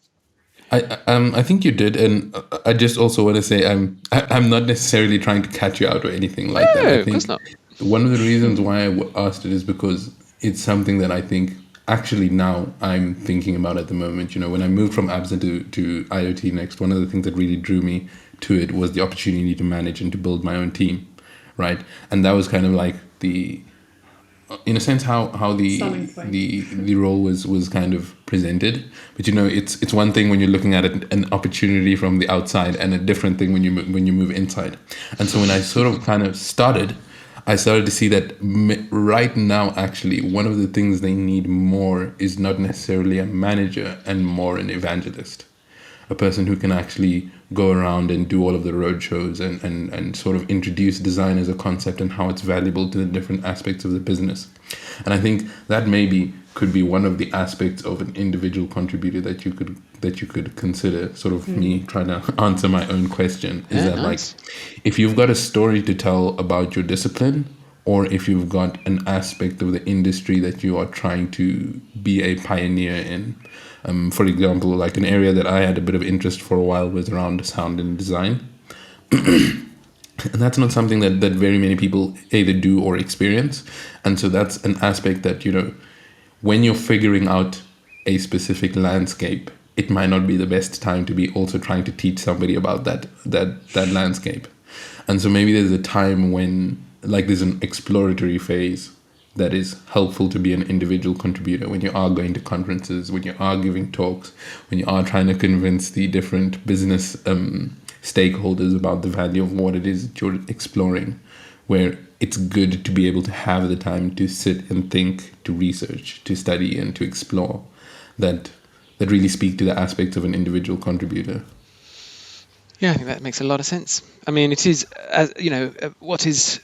S2: you did, and I just also want to say I'm not necessarily trying to catch you out or anything like that. I think
S1: of course not.
S2: One of the reasons why I asked it is because it's something that I think actually now I'm thinking about at the moment. When I moved from OfferZen to IoT Next, one of the things that really drew me to it was the opportunity to manage and to build my own team, right? And that was kind of like in a sense how
S3: Selling point.
S2: the role was kind of presented. But it's one thing when you're looking at an opportunity from the outside, and a different thing when you move inside. And so when I sort of kind of I started to see that right now, actually, one of the things they need more is not necessarily a manager, and more an evangelist, a person who can actually go around and do all of the road shows, and sort of introduce design as a concept and how it's valuable to the different aspects of the business. And I think that maybe could be one of the aspects of an individual contributor that you could consider. Sort of me trying to answer my own question is
S1: Yeah,
S2: that, like,
S1: nice.
S2: if you've got a story to tell about your discipline, or if you've got an aspect of the industry that you are trying to be a pioneer in. For example, like an area that I had a bit of interest for a while was around sound and design. And that's not something that very many people either do or experience. And so that's an aspect that, when you're figuring out a specific landscape, it might not be the best time to be also trying to teach somebody about that landscape. And so maybe there's a time when, like, there's an exploratory phase that is helpful to be an individual contributor when you are going to conferences, when you are giving talks, when you are trying to convince the different business stakeholders about the value of what it is that you're exploring, where it's good to be able to have the time to sit and think, to research, to study, and to explore, that really speak to the aspects of an individual contributor.
S1: Yeah, I think that makes a lot of sense. I mean, it is, what does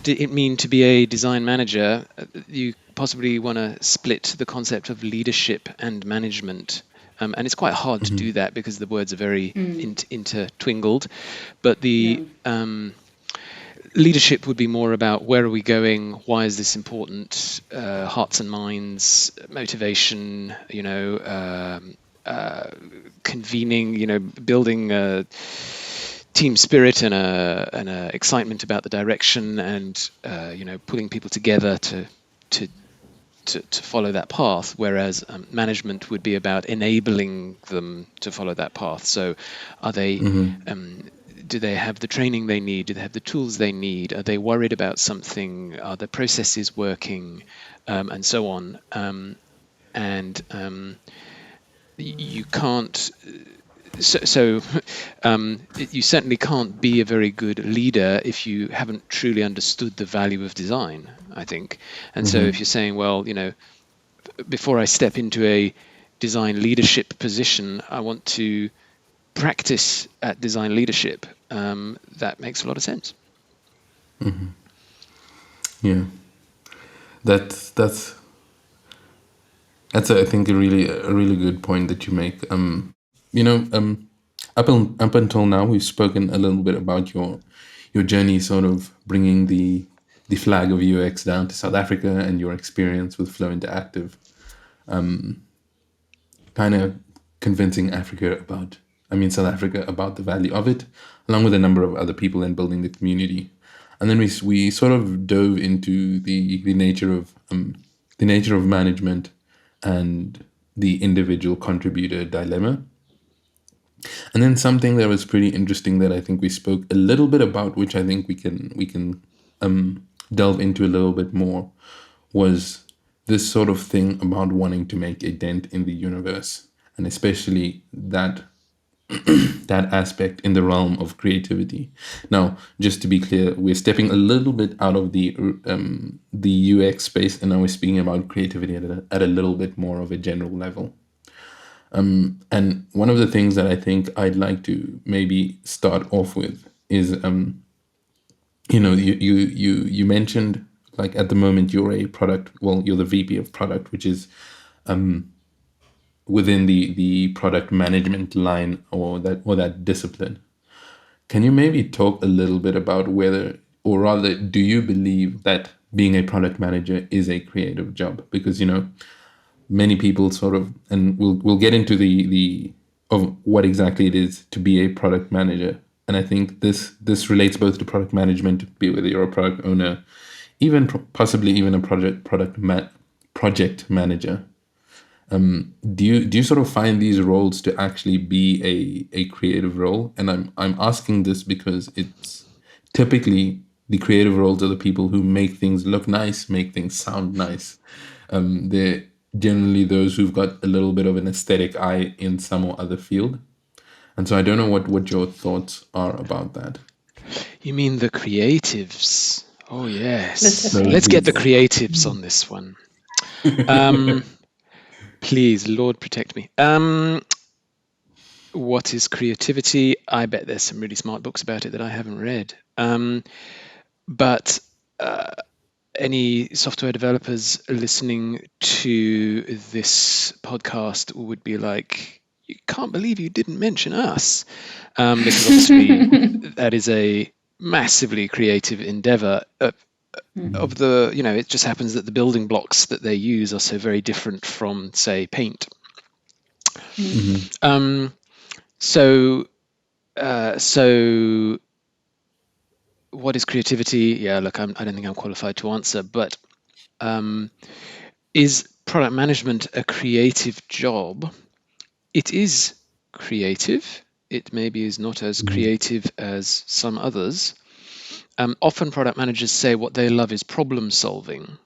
S1: it mean to be a design manager? You possibly want to split the concept of leadership and management. And it's quite hard to do that because the words are very intertwingled. But the leadership would be more about, where are we going? Why is this important? Hearts and minds, motivation, convening, building a team spirit and a excitement about the direction, and pulling people together to follow that path. Whereas management would be about enabling them to follow that path. So, are they? Do they have the training they need? Do they have the tools they need? Are they worried about something? Are the processes working? And so on. You can't. You certainly can't be a very good leader if you haven't truly understood the value of design, I think. And so if you're saying, well, before I step into a design leadership position, I want to practice at design leadership, that makes a lot of sense.
S2: Yeah, that's I think a really good point that you make. Up until now, we've spoken a little bit about your journey, sort of bringing the flag of UX down to South Africa, and your experience with Flow Interactive, kind of convincing South Africa about the value of it, along with a number of other people, and building the community. And then we sort of dove into the nature of management and the individual contributor dilemma. And then something that was pretty interesting that I think we spoke a little bit about, which I think we can delve into a little bit more, was this sort of thing about wanting to make a dent in the universe, and especially that aspect in the realm of creativity. Now, just to be clear, we're stepping a little bit out of the UX space, and now we're speaking about creativity at a little bit more of a general level. And one of the things that I think I'd like to maybe start off with is, you mentioned, like, at the moment you're you're the VP of product, which is within the product management line, or that discipline. Can you maybe talk a little bit about whether, or rather, do you believe that being a product manager is a creative job? Because many people sort of, and we'll get into the of what exactly it is to be a product manager. And I think this relates both to product management, be whether you're a product owner, even possibly even a project manager. Do you sort of find these roles to actually be a creative role? And I'm asking this because it's typically the creative roles are the people who make things look nice, make things sound nice. They're generally those who've got a little bit of an aesthetic eye in some or other field. And so I don't know what your thoughts are about that.
S1: You mean the creatives? Oh, yes.
S3: The
S1: Let's get the
S3: techniques.
S1: creatives on this one. Please, Lord, protect me. What is creativity? I bet there's some really smart books about it that I haven't read. But any software developers listening to this podcast would be like, you can't believe you didn't mention us. Because obviously that is a massively creative endeavor. Of the, it just happens that the building blocks that they use are so very different from, say, paint. So what is creativity? Yeah, look, I don't think I'm qualified to answer, but is product management a creative job? It is creative. It maybe is not as creative as some others. Often product managers say what they love is problem solving,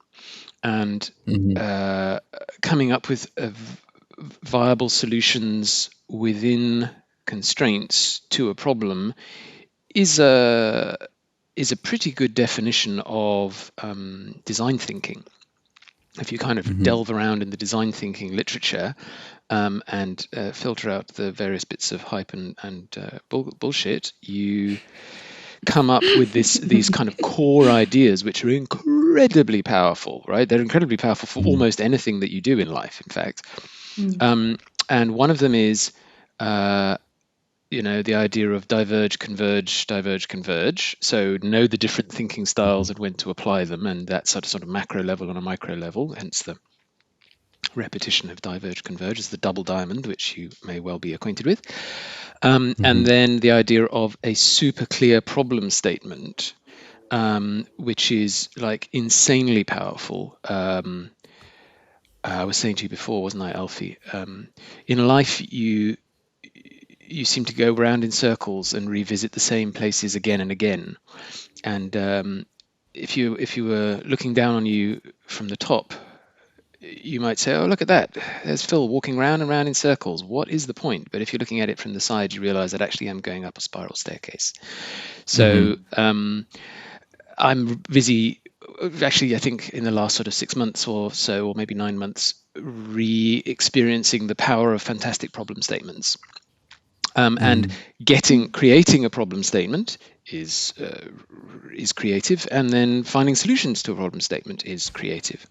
S1: and coming up with viable solutions within constraints to a problem is a pretty good definition of design thinking. If you kind of delve around in the design thinking literature and filter out the various bits of hype and bullshit, you come up with these kind of core ideas which are incredibly powerful, right? They're incredibly powerful for almost anything that you do in life, in fact. And one of them is the idea of diverge, converge. So know the different thinking styles and when to apply them, and that's at a sort of macro level and a micro level, hence the repetition of diverge, converge is the double diamond, which you may well be acquainted with. And then the idea of a super clear problem statement, which is like insanely powerful. I was saying to you before, wasn't I, Alfie? In life, you seem to go around in circles and revisit the same places again and again. And if you were looking down on you from the top, you might say, oh, look at that. There's Phil walking round and round in circles. What is the point? But if you're looking at it from the side, you realize that actually I'm going up a spiral staircase. So I'm busy, actually, I think in the last sort of 6 months or so, or maybe 9 months, re-experiencing the power of fantastic problem statements. And creating a problem statement is creative, and then finding solutions to a problem statement is creative.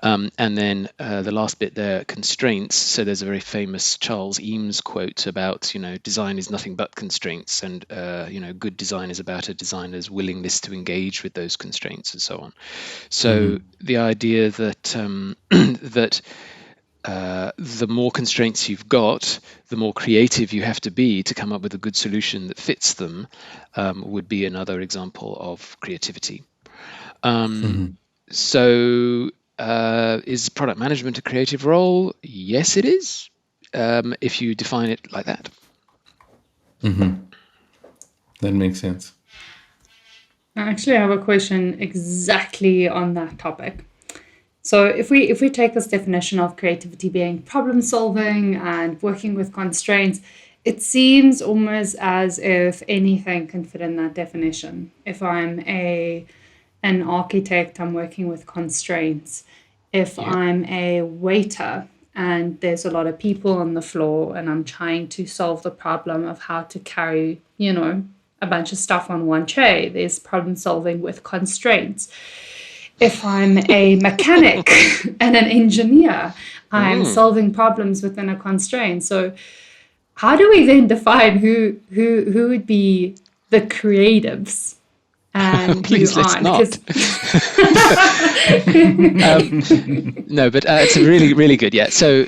S1: And then the last bit there, constraints. So there's a very famous Charles Eames quote about, design is nothing but constraints, and good design is about a designer's willingness to engage with those constraints and so on. So the idea that the more constraints you've got, the more creative you have to be to come up with a good solution that fits them, would be another example of creativity. So is product management a creative role? Yes, it is, if you define it like that.
S2: That makes sense.
S3: I actually have a question exactly on that topic. So if we take this definition of creativity being problem solving and working with constraints, it seems almost as if anything can fit in that definition. If I'm an architect, I'm working with constraints. If I'm a waiter and there's a lot of people on the floor and I'm trying to solve the problem of how to carry, a bunch of stuff on one tray, there's problem solving with constraints. If I'm a mechanic and an engineer, I'm solving problems within a constraint. So how do we then define who would be the creatives and
S1: Please,
S3: who
S1: let's
S3: aren't?
S1: not. No, but it's a really, really good. Yeah. So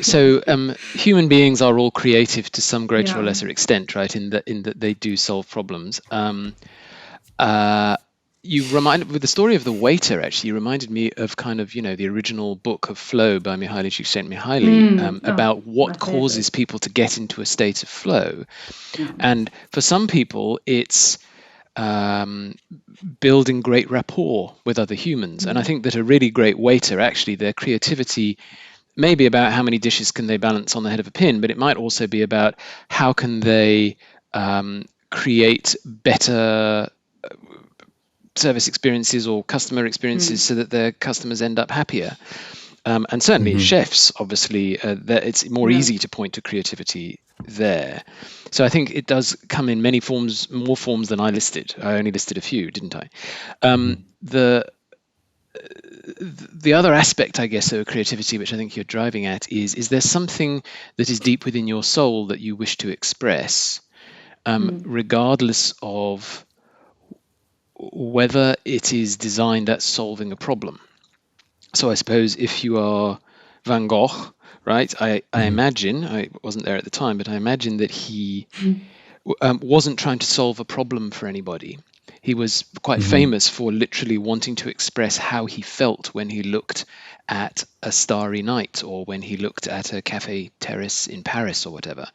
S1: human beings are all creative to some greater or lesser extent, right? In that they do solve problems. With the story of the waiter, actually, you reminded me of kind of, the original book of Flow by Mihaly Csikszentmihalyi, about what causes people to get into a state of flow. And for some people, it's building great rapport with other humans. And I think that a really great waiter, actually, their creativity may be about how many dishes can they balance on the head of a pin, but it might also be about how can they create better service experiences or customer experiences so that their customers end up happier. And certainly chefs, obviously, it's more easy to point to creativity there. So I think it does come in many forms, more forms than I listed. I only listed a few, didn't I? The other aspect, I guess, of creativity, which I think you're driving at, is there something that is deep within your soul that you wish to express, regardless of whether it is designed at solving a problem. So I suppose if you are Van Gogh, right, I imagine, I wasn't there at the time, but I imagine that he wasn't trying to solve a problem for anybody. He was quite famous for literally wanting to express how he felt when he looked at a starry night or when he looked at a cafe terrace in Paris or whatever.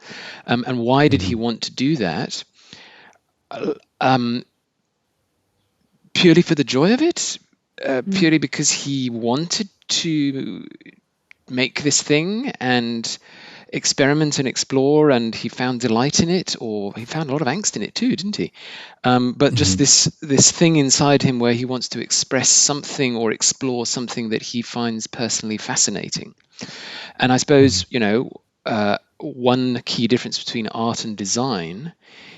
S1: And why did he want to do that? Purely for the joy of it? Purely because he wanted to make this thing and experiment and explore, and he found delight in it, or he found a lot of angst in it too, didn't he? But just this thing inside him where he wants to express something or explore something that he finds personally fascinating. And I suppose, one key difference between art and design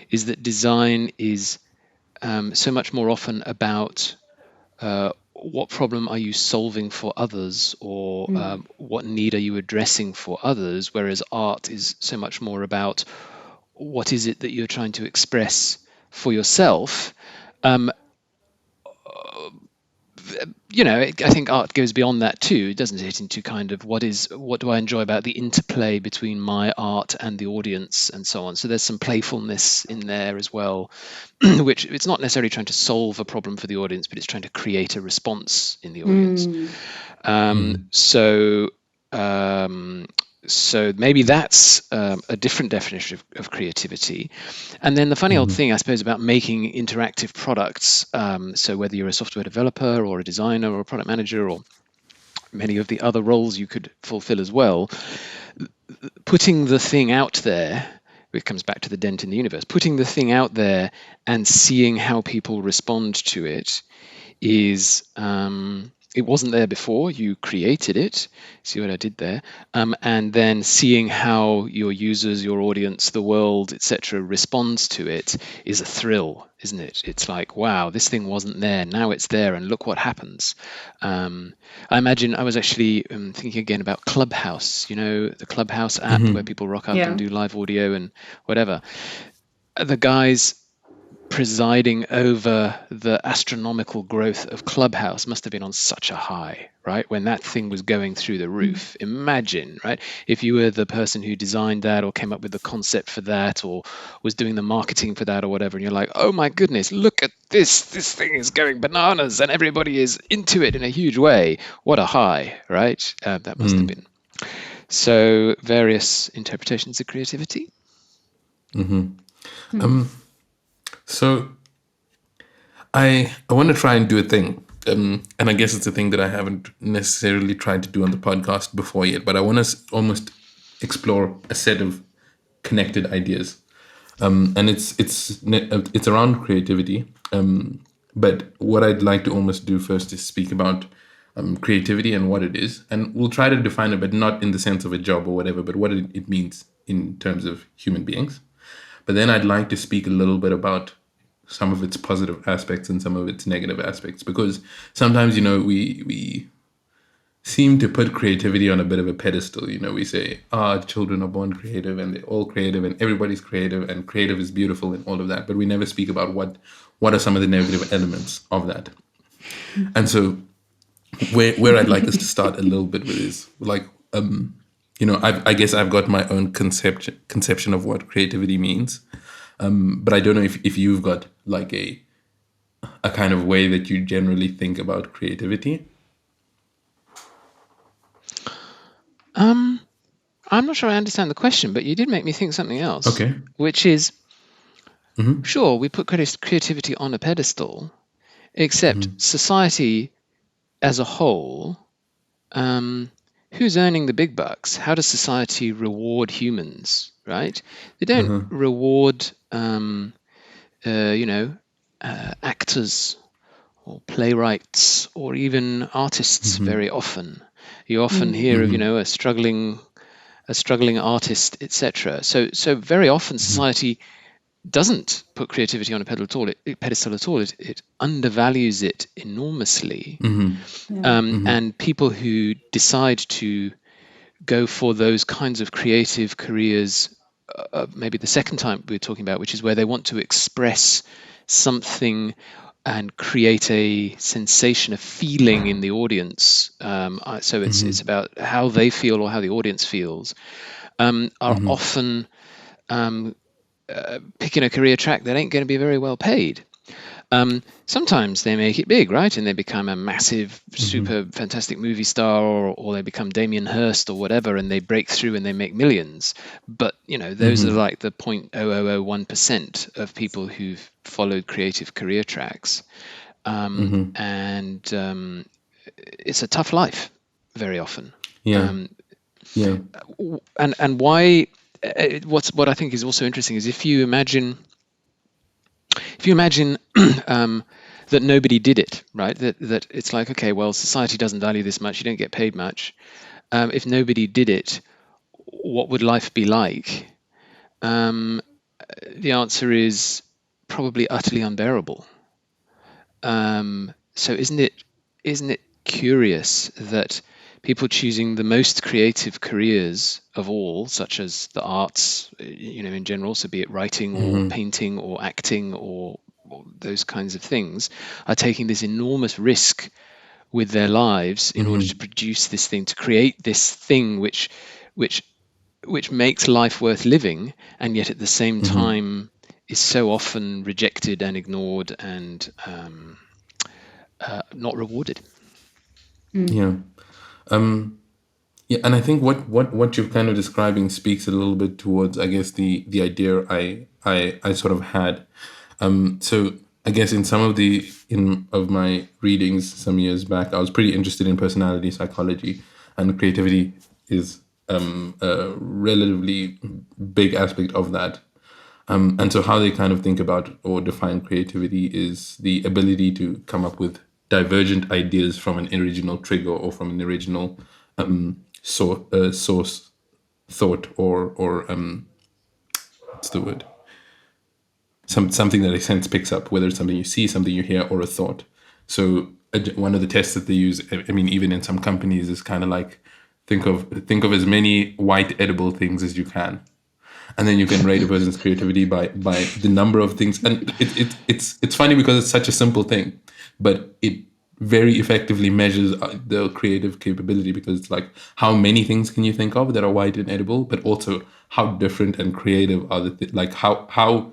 S1: is that design is so much more often about what problem are you solving for others, or what need are you addressing for others, whereas art is so much more about what is it that you're trying to express for yourself. I think art goes beyond that too, doesn't it? Into kind of what do I enjoy about the interplay between my art and the audience and so on. So there's some playfulness in there as well, which it's not necessarily trying to solve a problem for the audience, but it's trying to create a response in the audience. So maybe that's a different definition of creativity. And then the funny old thing, I suppose, about making interactive products, so whether you're a software developer or a designer or a product manager or many of the other roles you could fulfill as well, putting the thing out there, it comes back to the dent in the universe, putting the thing out there and seeing how people respond to it is... it wasn't there before, you created it, see what I did there, and then seeing how your users, your audience, the world, etc. responds to it is a thrill, isn't it? It's like, wow, this thing wasn't there, now it's there, and look what happens. I imagine I was actually thinking again about Clubhouse, the Clubhouse app where people rock up and do live audio and whatever. The guys presiding over the astronomical growth of Clubhouse must have been on such a high, right? When that thing was going through the roof. Imagine, right? If you were the person who designed that or came up with the concept for that or was doing the marketing for that or whatever, and you're like, oh my goodness, look at this. This thing is going bananas and everybody is into it in a huge way. What a high, right? That must have been. So various interpretations of creativity.
S2: So I want to try and do a thing, and I guess it's a thing that I haven't necessarily tried to do on the podcast before yet, but I want to almost explore a set of connected ideas, and it's around creativity. But what I'd like to almost do first is speak about creativity and what it is, and we'll try to define it, but not in the sense of a job or whatever, but what it means in terms of human beings. But then I'd like to speak a little bit about some of its positive aspects and some of its negative aspects, because sometimes, we seem to put creativity on a bit of a pedestal. We say, children are born creative and they're all creative and everybody's creative and creative is beautiful and all of that. But we never speak about what are some of the negative elements of that. And so where I'd like us to start a little bit with is like, I guess I've got my own conception of what creativity means, but I don't know if you've got like a kind of way that you generally think about creativity.
S1: I'm not sure I understand the question, but you did make me think something else.
S2: Okay.
S1: Which is, Sure, we put creativity on a pedestal, except society as a whole, who's earning the big bucks? How does society reward humans, right? They don't reward, actors or playwrights or even artists very often. You often hear of, a struggling artist, etc. So very often society doesn't put creativity on a pedestal at all. It undervalues it enormously. And people who decide to go for those kinds of creative careers, maybe the second type we were talking about, which is where they want to express something and create a sensation, a feeling in the audience. So it's about how they feel or how the audience feels. Are often picking a career track that ain't going to be very well paid. Sometimes they make it big, right? And they become a massive, super fantastic movie star, or they become Damien Hirst or whatever, and they break through and they make millions. But, those are like the 0.0001% of people who've followed creative career tracks. And it's a tough life very often. And why, what I think is also interesting is if you imagine that nobody did it, right? That it's like, okay, well, society doesn't value this much. You don't get paid much. If nobody did it, what would life be like? The answer is probably utterly unbearable. So isn't it curious that people choosing the most creative careers of all, such as the arts, in general, so be it writing or painting or acting or those kinds of things, are taking this enormous risk with their lives in order to produce this thing, to create this thing which makes life worth living, and yet at the same time is so often rejected and ignored and not rewarded.
S2: And I think what you're kind of describing speaks a little bit towards, I guess, the idea I sort of had. So I guess in some of my readings some years back, I was pretty interested in personality psychology, and creativity is a relatively big aspect of that. And so how they kind of think about or define creativity is the ability to come up with divergent ideas from an original trigger or from an original source thought, or what's the word? Something that a sense picks up, whether it's something you see, something you hear, or a thought. So one of the tests that they use, I mean, even in some companies, is kind of like think of as many white edible things as you can, and then you can rate a person's creativity by the number of things. And it's funny because it's such a simple thing, but it very effectively measures the creative capability, because it's like, how many things can you think of that are white and edible, but also how different and creative are like how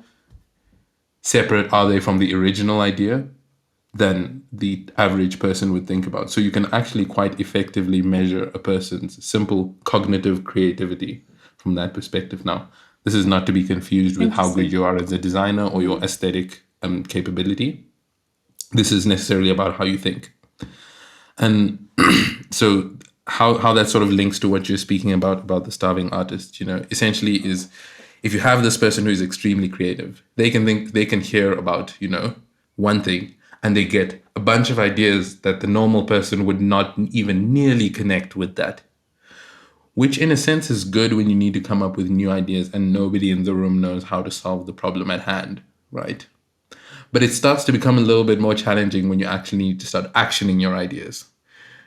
S2: separate are they from the original idea than the average person would think about. So you can actually quite effectively measure a person's simple cognitive creativity from that perspective. Now, this is not to be confused with how good you are as a designer or your aesthetic capability. This is necessarily about how you think. And so how that sort of links to what you're speaking about the starving artist, essentially is, if you have this person who's extremely creative, they can hear about, one thing, and they get a bunch of ideas that the normal person would not even nearly connect with that. Which in a sense is good when you need to come up with new ideas and nobody in the room knows how to solve the problem at hand, right? But it starts to become a little bit more challenging when you actually need to start actioning your ideas.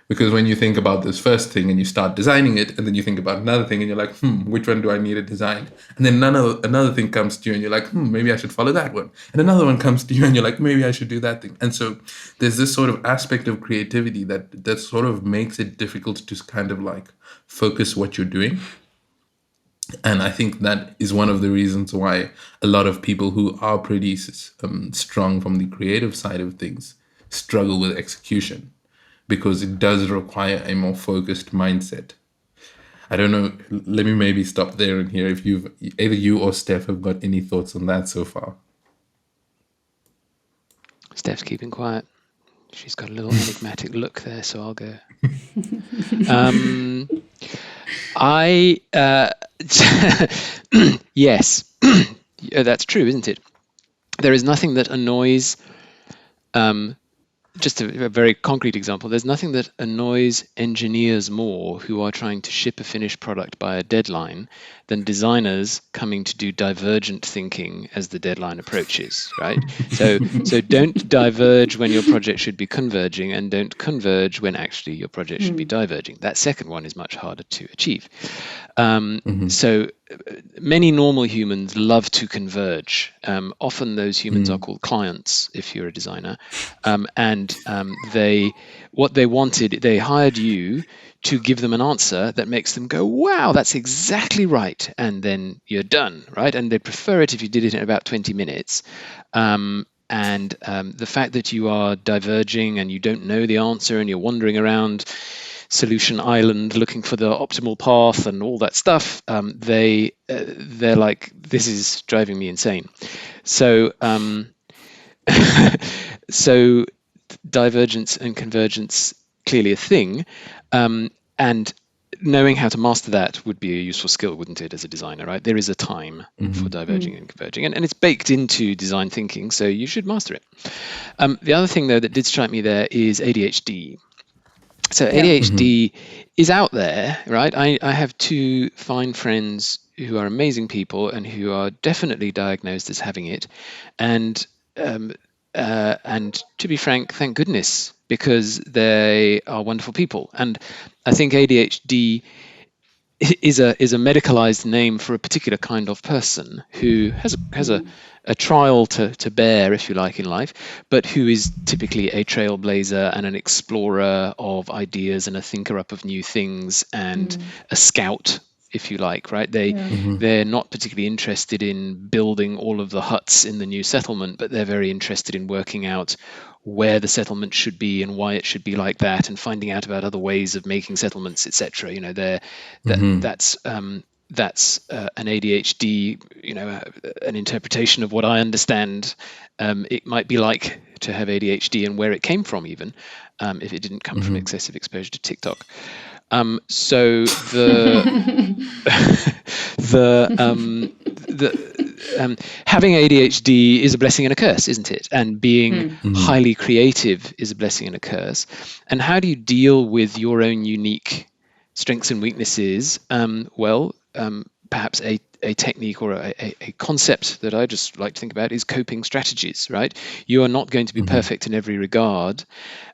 S2: Because when you think about this first thing and you start designing it, and then you think about another thing and you're like, which one do I need to design? And then another thing comes to you and you're like, maybe I should follow that one. And another one comes to you and you're like, maybe I should do that thing. And so there's this sort of aspect of creativity that sort of makes it difficult to kind of like focus what you're doing. And I think that is one of the reasons why a lot of people who are pretty strong from the creative side of things struggle with execution, because it does require a more focused mindset. I don't know, let me maybe stop there and hear if either you or Steph have got any thoughts on that so far.
S1: Steph's keeping quiet. She's got a little enigmatic look there, so I'll go. I yes, that's true, isn't it? There is nothing that annoys. Just a very concrete example, there's nothing that annoys engineers more who are trying to ship a finished product by a deadline than designers coming to do divergent thinking as the deadline approaches, right? So don't diverge when your project should be converging, and don't converge when actually your project should be diverging. That second one is much harder to achieve. So many normal humans love to converge. Often those humans are called clients if you're a designer. What they wanted, they hired you to give them an answer that makes them go, wow, that's exactly right. And then you're done, right? And they prefer it if you did it in about 20 minutes. The fact that you are diverging and you don't know the answer and you're wandering around Solution Island looking for the optimal path and all that stuff, they're like, this is driving me insane. So so divergence and convergence, clearly a thing, and knowing how to master that would be a useful skill, wouldn't it, as a designer, right? There is a time for diverging and converging, and it's baked into design thinking, so you should master it. The other thing, though, that did strike me there is ADHD. So ADHD is out there, right? I have two fine friends who are amazing people and who are definitely diagnosed as having it, and to be frank, thank goodness, because they are wonderful people. And I think ADHD is a medicalized name for a particular kind of person who has a trial to bear, if you like, in life, but who is typically a trailblazer and an explorer of ideas and a thinker up of new things and a scout, if you like, right? They're not particularly interested in building all of the huts in the new settlement, but they're very interested in working out where the settlement should be and why it should be like that, and finding out about other ways of making settlements, etc. You know, that's an ADHD, an interpretation of what I understand it might be like to have ADHD and where it came from, even if it didn't come from excessive exposure to TikTok. So having ADHD is a blessing and a curse, isn't it? And being highly creative is a blessing and a curse. And how do you deal with your own unique strengths and weaknesses? Perhaps a technique or a concept that I just like to think about is coping strategies, right? You are not going to be perfect in every regard,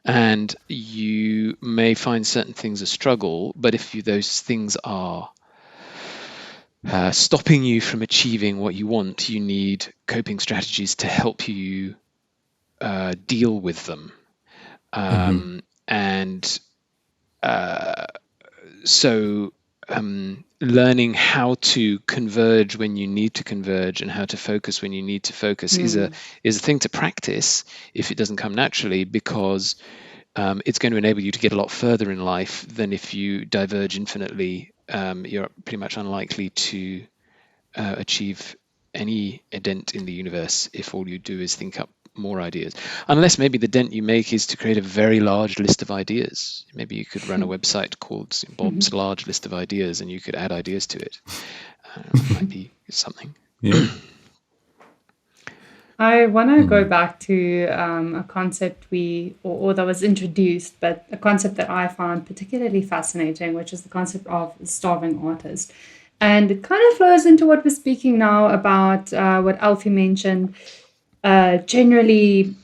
S1: and you may find certain things a struggle, but if those things are stopping you from achieving what you want, you need coping strategies to help you deal with them. Learning how to converge when you need to converge and how to focus when you need to focus is a thing to practice if it doesn't come naturally, because it's going to enable you to get a lot further in life than if you diverge infinitely. You're pretty much unlikely to achieve any dent in the universe if all you do is think up more ideas, unless maybe the dent you make is to create a very large list of ideas. Maybe you could run a website called Bob's Large List of Ideas, and you could add ideas to it. It might be something.
S3: I want to go back to a concept or that was introduced, but a concept that I found particularly fascinating, which is the concept of starving artist. And it kind of flows into what we're speaking now about what Alfie mentioned. Generally,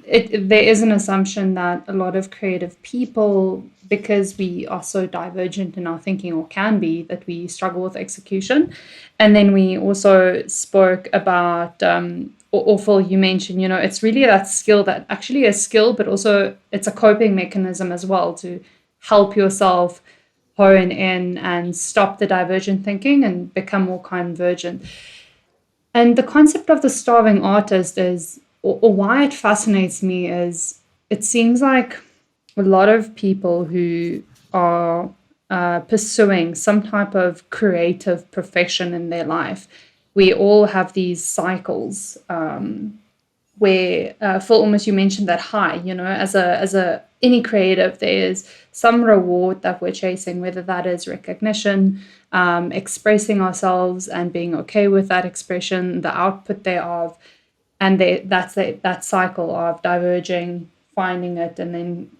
S3: there is an assumption that a lot of creative people, because we are so divergent in our thinking, or can be, that we struggle with execution. And then we also spoke about, or Phil, you mentioned, it's really that skill that actually is skill, but also it's a coping mechanism as well to help yourself hone in and stop the divergent thinking and become more convergent. And the concept of the starving artist is, or why it fascinates me, is it seems like a lot of people who are pursuing some type of creative profession in their life, we all have these cycles where Phil, almost you mentioned that high, as a any creative, there's some reward that we're chasing, whether that is recognition, expressing ourselves and being okay with that expression, the output thereof, and that's that cycle of diverging, finding it, and then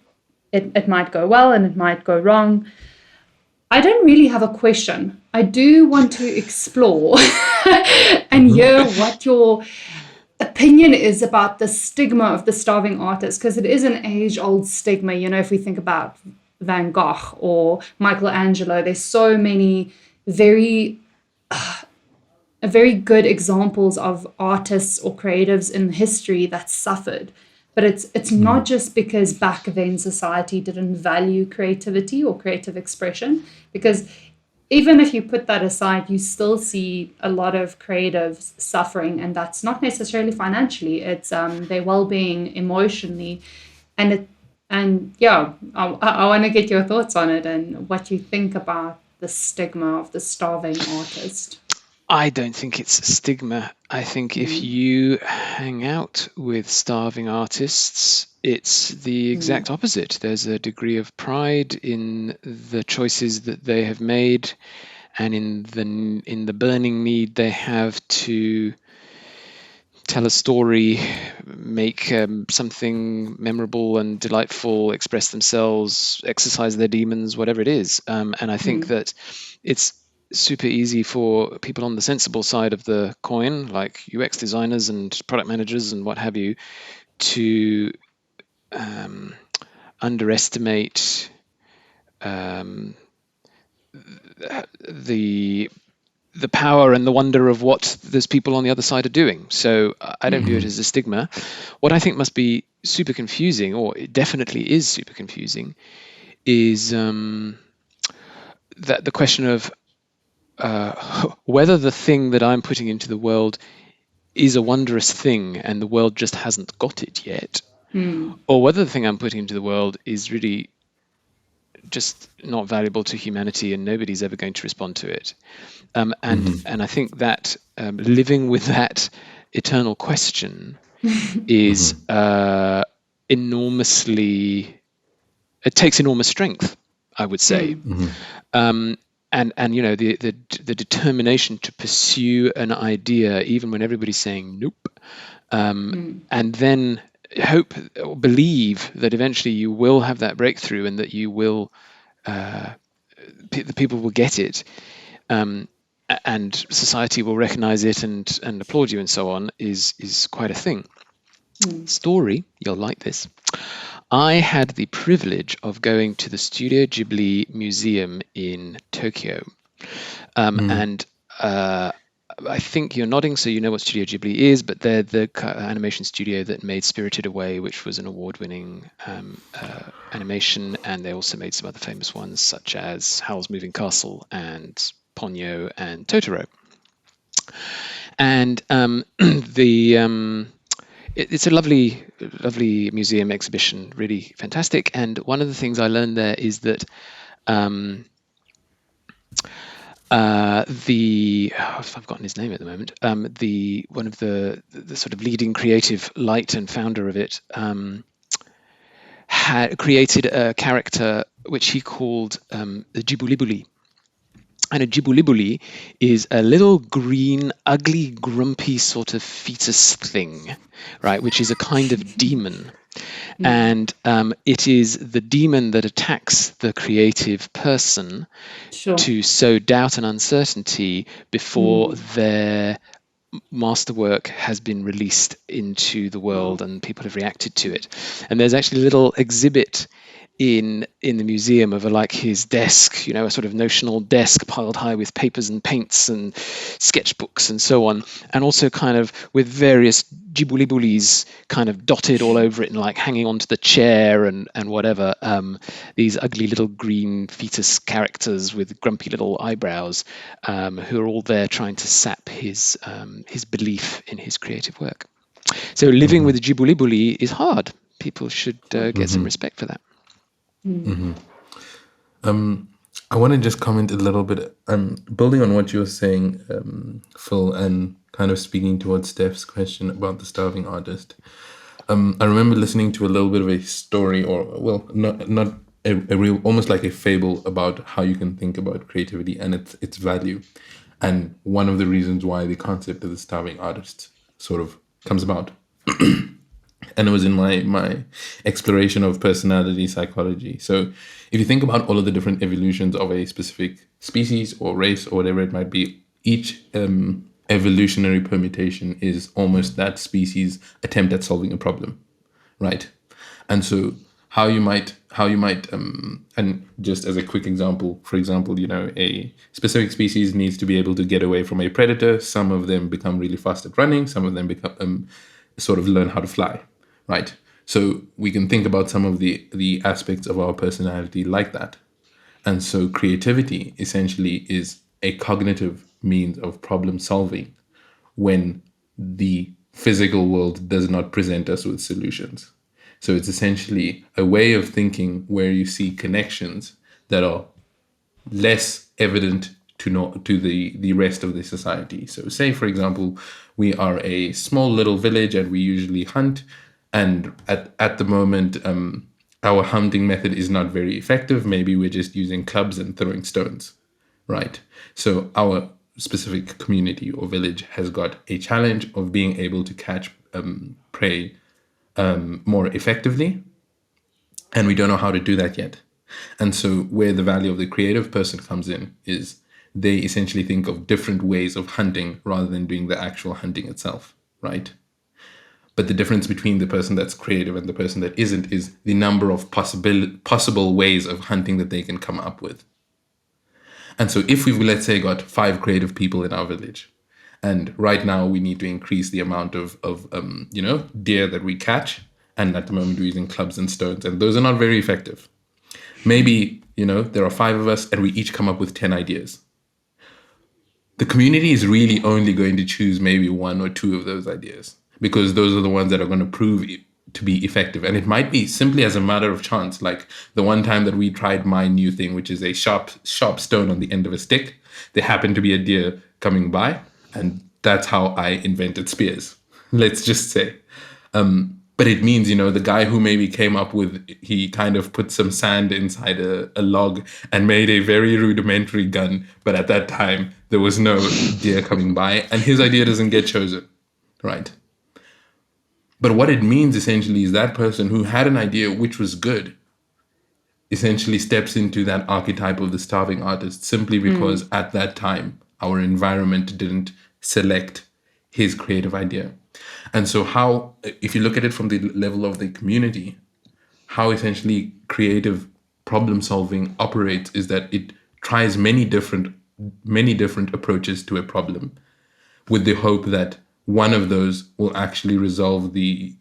S3: it might go well and it might go wrong. I don't really have a question. I do want to explore and hear what your opinion is about the stigma of the starving artist, because it is an age-old stigma. If we think about Van Gogh or Michelangelo, there's so many very good examples of artists or creatives in history that suffered. But it's not just because back then society didn't value creativity or creative expression, because even if you put that aside, you still see a lot of creatives suffering, and that's not necessarily financially. It's their well-being emotionally, and I want to get your thoughts on it and what you think about the stigma of the starving artist.
S1: I don't think it's a stigma. I think if you hang out with starving artists, it's the exact opposite. There's a degree of pride in the choices that they have made, and in the burning need they have to tell a story, make something memorable and delightful, express themselves, exercise their demons, whatever it is. And I think that it's super easy for people on the sensible side of the coin, like UX designers and product managers and what have you, to underestimate the power and the wonder of what those people on the other side are doing. So I don't view it as a stigma. What I think must be super confusing, or it definitely is super confusing, is that the question of whether the thing that I'm putting into the world is a wondrous thing and the world just hasn't got it yet, or whether the thing I'm putting into the world is really just not valuable to humanity and nobody's ever going to respond to it. And I think that living with that eternal question is enormously, it takes enormous strength, I would say. And the determination to pursue an idea even when everybody's saying nope, and then hope or believe that eventually you will have that breakthrough and that you will the people will get it, and society will recognize it and applaud you and so on, is quite a thing. Story, you'll like this. I had the privilege of going to the Studio Ghibli Museum in Tokyo. And I think you're nodding, so you know what Studio Ghibli is, but they're the animation studio that made Spirited Away, which was an award-winning animation, and they also made some other famous ones, such as Howl's Moving Castle and Ponyo and Totoro. And it's a lovely museum exhibition, really fantastic. And one of the things I learned there is that I've forgotten his name at the moment. One of the sort of leading creative light and founder of it had created a character which he called the Jibulibuli. And a Jibulibuli is a little green, ugly, grumpy sort of fetus thing, right? Which is a kind of demon. And it is the demon that attacks the creative person to sow doubt and uncertainty before their masterwork has been released into the world and people have reacted to it. And there's actually a little exhibit in the museum of his desk, a sort of notional desk piled high with papers and paints and sketchbooks and so on, and also kind of with various jibulibulis kind of dotted all over it and hanging onto the chair and whatever, these ugly little green fetus characters with grumpy little eyebrows, who are all there trying to sap his belief in his creative work. So living with a jibulibuli is hard. People should get some respect for that.
S2: I want to just comment a little bit, building on what you were saying, Phil, and kind of speaking towards Steph's question about the starving artist. I remember listening to a little bit of a story, or well, not a real, almost like a fable about how you can think about creativity and its value, and one of the reasons why the concept of the starving artist sort of comes about. And it was in my exploration of personality psychology. So if you think about all of the different evolutions of a specific species or race or whatever it might be, each evolutionary permutation is almost that species' attempt at solving a problem, right? And so how you might and just as a quick example, for example, a specific species needs to be able to get away from a predator. Some of them become really fast at running. Some of them become sort of learn how to fly, right? So we can think about some of the aspects of our personality like that. And so creativity essentially is a cognitive means of problem solving when the physical world does not present us with solutions. So it's essentially a way of thinking where you see connections that are less evident to the rest of the society. So say, for example, we are a small little village and we usually hunt. And at the moment, our hunting method is not very effective. Maybe we're just using clubs and throwing stones, right? So our specific community or village has got a challenge of being able to catch prey more effectively. And we don't know how to do that yet. And so where the value of the creative person comes in is they essentially think of different ways of hunting rather than doing the actual hunting itself, right? But the difference between the person that's creative and the person that isn't is the number of possible ways of hunting that they can come up with. And so if we've, let's say, got 5 creative people in our village, and right now we need to increase the amount of deer that we catch, and at the moment we're using clubs and stones, and those are not very effective. Maybe, there are 5 of us and we each come up with 10 ideas. The community is really only going to choose maybe 1 or 2 of those ideas because those are the ones that are going to prove to be effective. And it might be simply as a matter of chance, like the one time that we tried my new thing, which is a sharp stone on the end of a stick. There happened to be a deer coming by, and that's how I invented spears, let's just say. But it means, the guy who maybe came up with, he kind of put some sand inside a log and made a very rudimentary gun. But at that time, there was no deer coming by, and his idea doesn't get chosen, right? But what it means essentially is that person who had an idea which was good essentially steps into that archetype of the starving artist simply because at that time, our environment didn't select his creative idea. And so how, if you look at it from the level of the community, how essentially creative problem solving operates is that it tries many different approaches to a problem with the hope that one of those will actually resolve the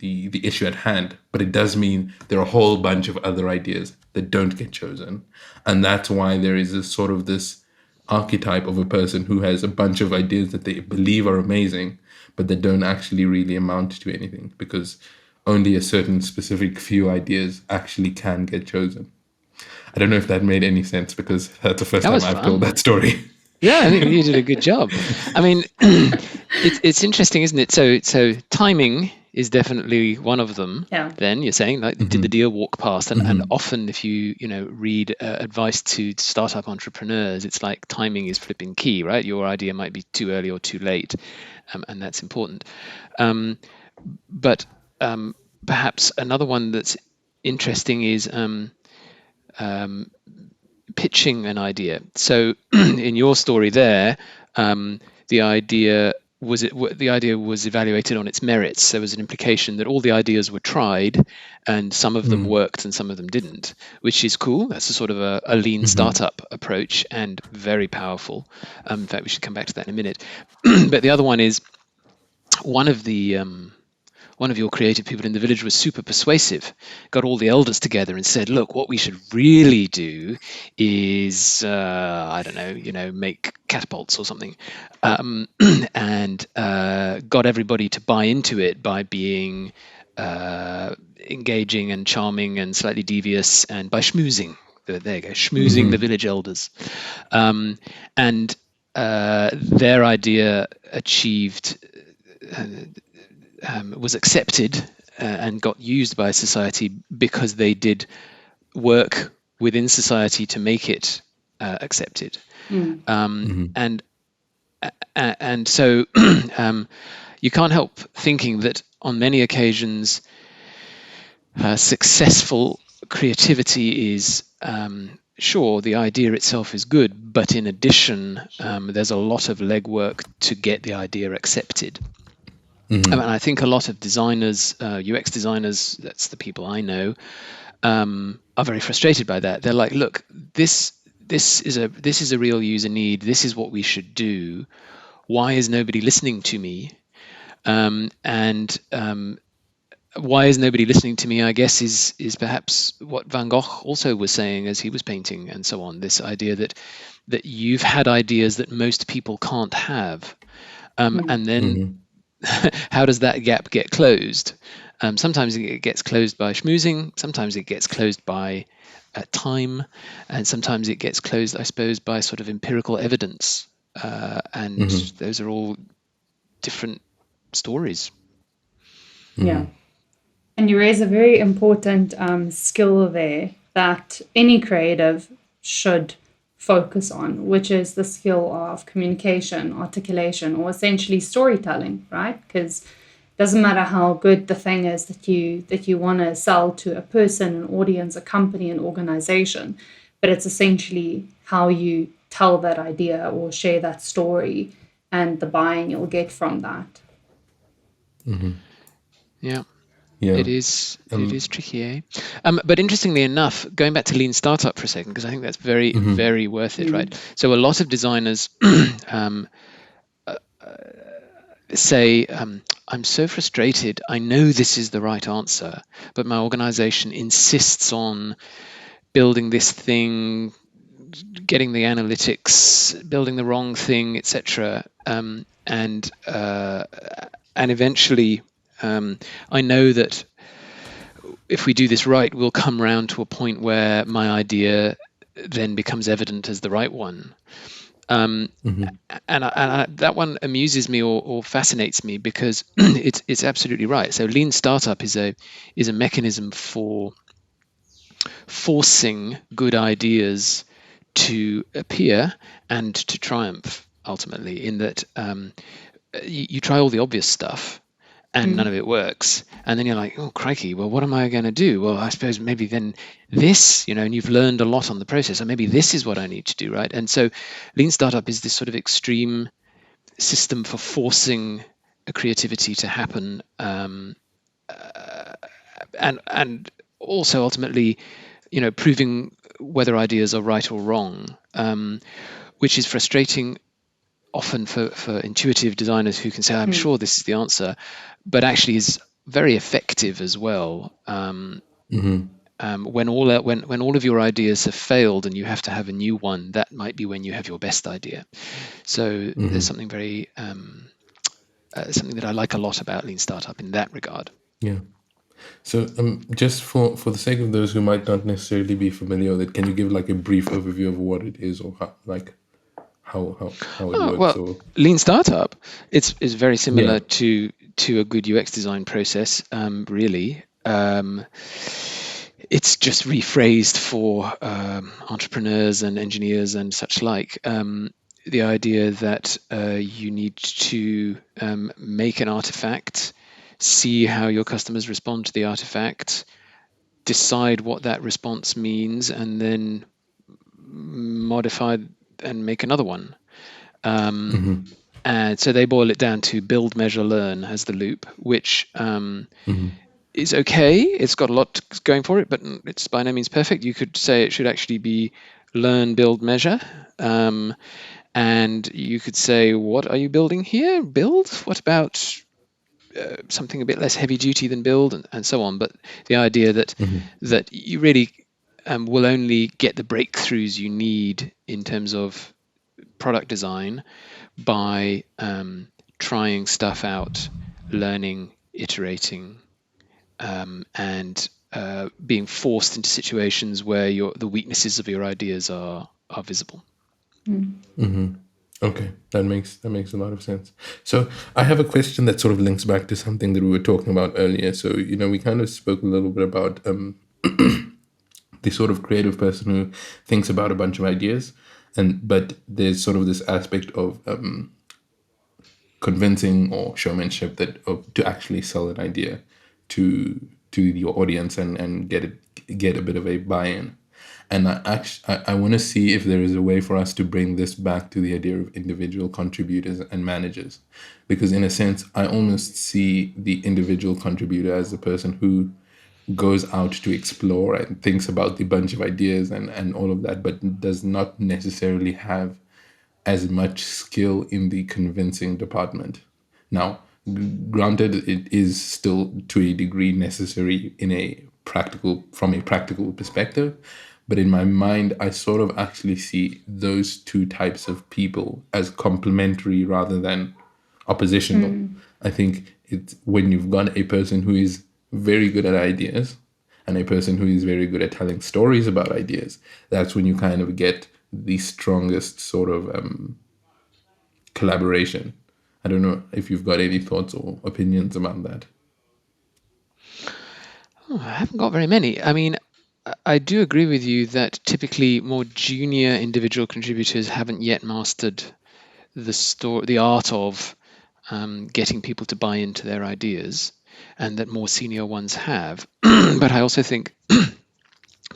S2: issue at hand. But it does mean there are a whole bunch of other ideas that don't get chosen. And that's why there is this archetype of a person who has a bunch of ideas that they believe are amazing, but that don't actually really amount to anything because only a certain specific few ideas actually can get chosen. I don't know if that made any sense because that's the first time I've told that story.
S1: Yeah, I think you did a good job. I mean, it's interesting, isn't it? So timing is definitely one of them.
S3: Yeah.
S1: Then you're saying, like, did the deer walk past? And often, if you read advice to startup entrepreneurs, it's like timing is flipping key, right? Your idea might be too early or too late, and that's important. But perhaps another one that's interesting is pitching an idea. So in your story there, the idea was evaluated on its merits. There was an implication that all the ideas were tried, and some of them worked and some of them didn't, which is cool. That's a sort of a lean startup approach and very powerful. In fact, we should come back to that in a minute. But the other one is one of your creative people in the village was super persuasive, got all the elders together and said, look, what we should really do is, make catapults or something, and got everybody to buy into it by being engaging and charming and slightly devious and by schmoozing. There you go, schmoozing the village elders. And their idea achieved, was accepted and got used by society because they did work within society to make it accepted. And so you can't help thinking that on many occasions, successful creativity is, sure, the idea itself is good, but in addition, there's a lot of legwork to get the idea accepted. And I think a lot of designers, UX designers, that's the people I know, are very frustrated by that. They're like, look, this is a real user need. This is what we should do. Why is nobody listening to me? And why is nobody listening to me, I guess, is perhaps what Van Gogh also was saying as he was painting and so on. This idea that you've had ideas that most people can't have, and then how does that gap get closed? Sometimes it gets closed by schmoozing, sometimes it gets closed by time, and sometimes it gets closed, I suppose, by sort of empirical evidence. And those are all different stories.
S3: Yeah. And you raise a very important skill there that any creative should focus on, which is the skill of communication, articulation, or essentially storytelling, right? Because it doesn't matter how good the thing is that you want to sell to a person, an audience, a company, an organization, but it's essentially how you tell that idea or share that story and the buy-in you'll get from that.
S1: Yeah. It is tricky, eh? But interestingly enough, going back to Lean Startup for a second, because I think that's very, very worth it, right? So a lot of designers say, I'm so frustrated. I know this is the right answer, but my organization insists on building this thing, getting the analytics, building the wrong thing, etc. And eventually, I know that if we do this right, we'll come round to a point where my idea then becomes evident as the right one. And that one amuses me or fascinates me because it's absolutely right. So Lean Startup is a mechanism for forcing good ideas to appear and to triumph ultimately, in that you try all the obvious stuff and none of it works, and then you're like, oh crikey, well, what am I going to do? Well, I suppose maybe then this, and you've learned a lot on the process, so maybe this is what I need to do, right? And so Lean Startup is this sort of extreme system for forcing a creativity to happen, and also ultimately, proving whether ideas are right or wrong, which is frustrating often for intuitive designers who can say, I'm sure this is the answer, but actually is very effective as well. When all of your ideas have failed and you have to have a new one, that might be when you have your best idea. So there's something very something that I like a lot about Lean Startup in that regard.
S2: Yeah. So just for the sake of those who might not necessarily be familiar with it, can you give like a brief overview of what it is, or how it works?
S1: Well, Lean Startup, it's very similar to a good UX design process, really. It's just rephrased for entrepreneurs and engineers and such like. The idea that you need to make an artifact, see how your customers respond to the artifact, decide what that response means, and then modify and make another one. And so they boil it down to build, measure, learn as the loop, which is okay. It's got a lot going for it, but it's by no means perfect. You could say it should actually be learn, build, measure. And you could say, what are you building here? Build? What about something a bit less heavy duty than build, and so on? But the idea that that you really will only get the breakthroughs you need in terms of product design by trying stuff out, learning, iterating, and being forced into situations where the weaknesses of your ideas are visible.
S2: Okay, that makes a lot of sense. So I have a question that sort of links back to something that we were talking about earlier. So we kind of spoke a little bit about the sort of creative person who thinks about a bunch of ideas, but there's sort of this aspect of convincing or showmanship to actually sell an idea to your audience and get a bit of a buy-in. And I want to see if there is a way for us to bring this back to the idea of individual contributors and managers, because in a sense I almost see the individual contributor as the person who goes out to explore and thinks about the bunch of ideas and all of that, but does not necessarily have as much skill in the convincing department. Now, granted, it is still to a degree necessary from a practical perspective, but in my mind, I sort of actually see those two types of people as complementary rather than oppositional. I think it's when you've got a person who is very good at ideas and a person who is very good at telling stories about ideas, that's when you kind of get the strongest sort of collaboration. I don't know if you've got any thoughts or opinions about that.
S1: I haven't got very many. I mean, I do agree with you that typically more junior individual contributors haven't yet mastered the art of getting people to buy into their ideas, and that more senior ones have. But I also think,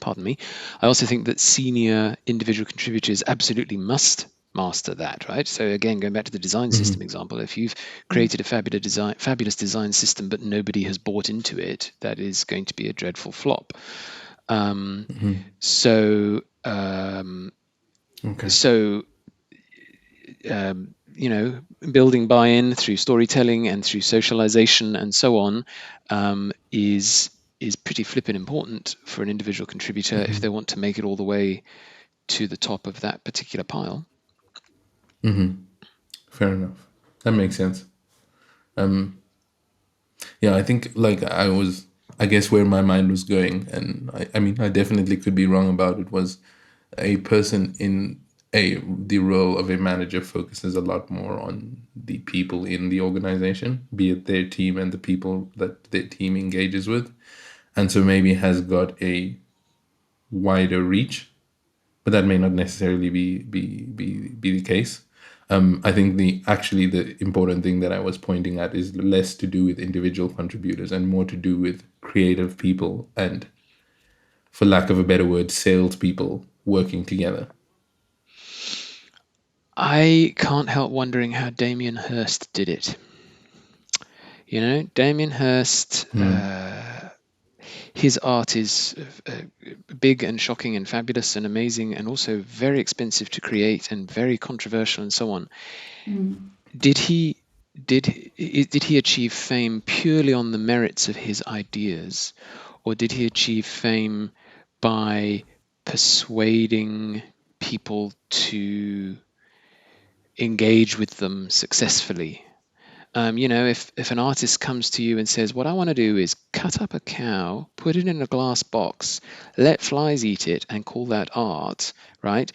S1: pardon me, I also think that senior individual contributors absolutely must master that, right? So again, going back to the design system example, if you've created a fabulous design system, but nobody has bought into it, that is going to be a dreadful flop. So,
S2: Okay.
S1: so building buy-in through storytelling and through socialization and so on is pretty flippin' important for an individual contributor if they want to make it all the way to the top of that particular pile.
S2: Fair enough. That makes sense. Yeah, I think I guess where my mind was going, and I mean, I definitely could be wrong about it, was a person in the role of a manager focuses a lot more on the people in the organization, be it their team and the people that their team engages with. And so maybe has got a wider reach, but that may not necessarily be the case. I think the important thing that I was pointing at is less to do with individual contributors and more to do with creative people and, for lack of a better word, salespeople working together.
S1: I can't help wondering how Damien Hirst did it. Damien Hirst, his art is big and shocking and fabulous and amazing and also very expensive to create and very controversial and so on. Did he achieve fame purely on the merits of his ideas, or did he achieve fame by persuading people to engage with them successfully? If an artist comes to you and says, what I want to do is cut up a cow, put it in a glass box, let flies eat it, and call that art, right?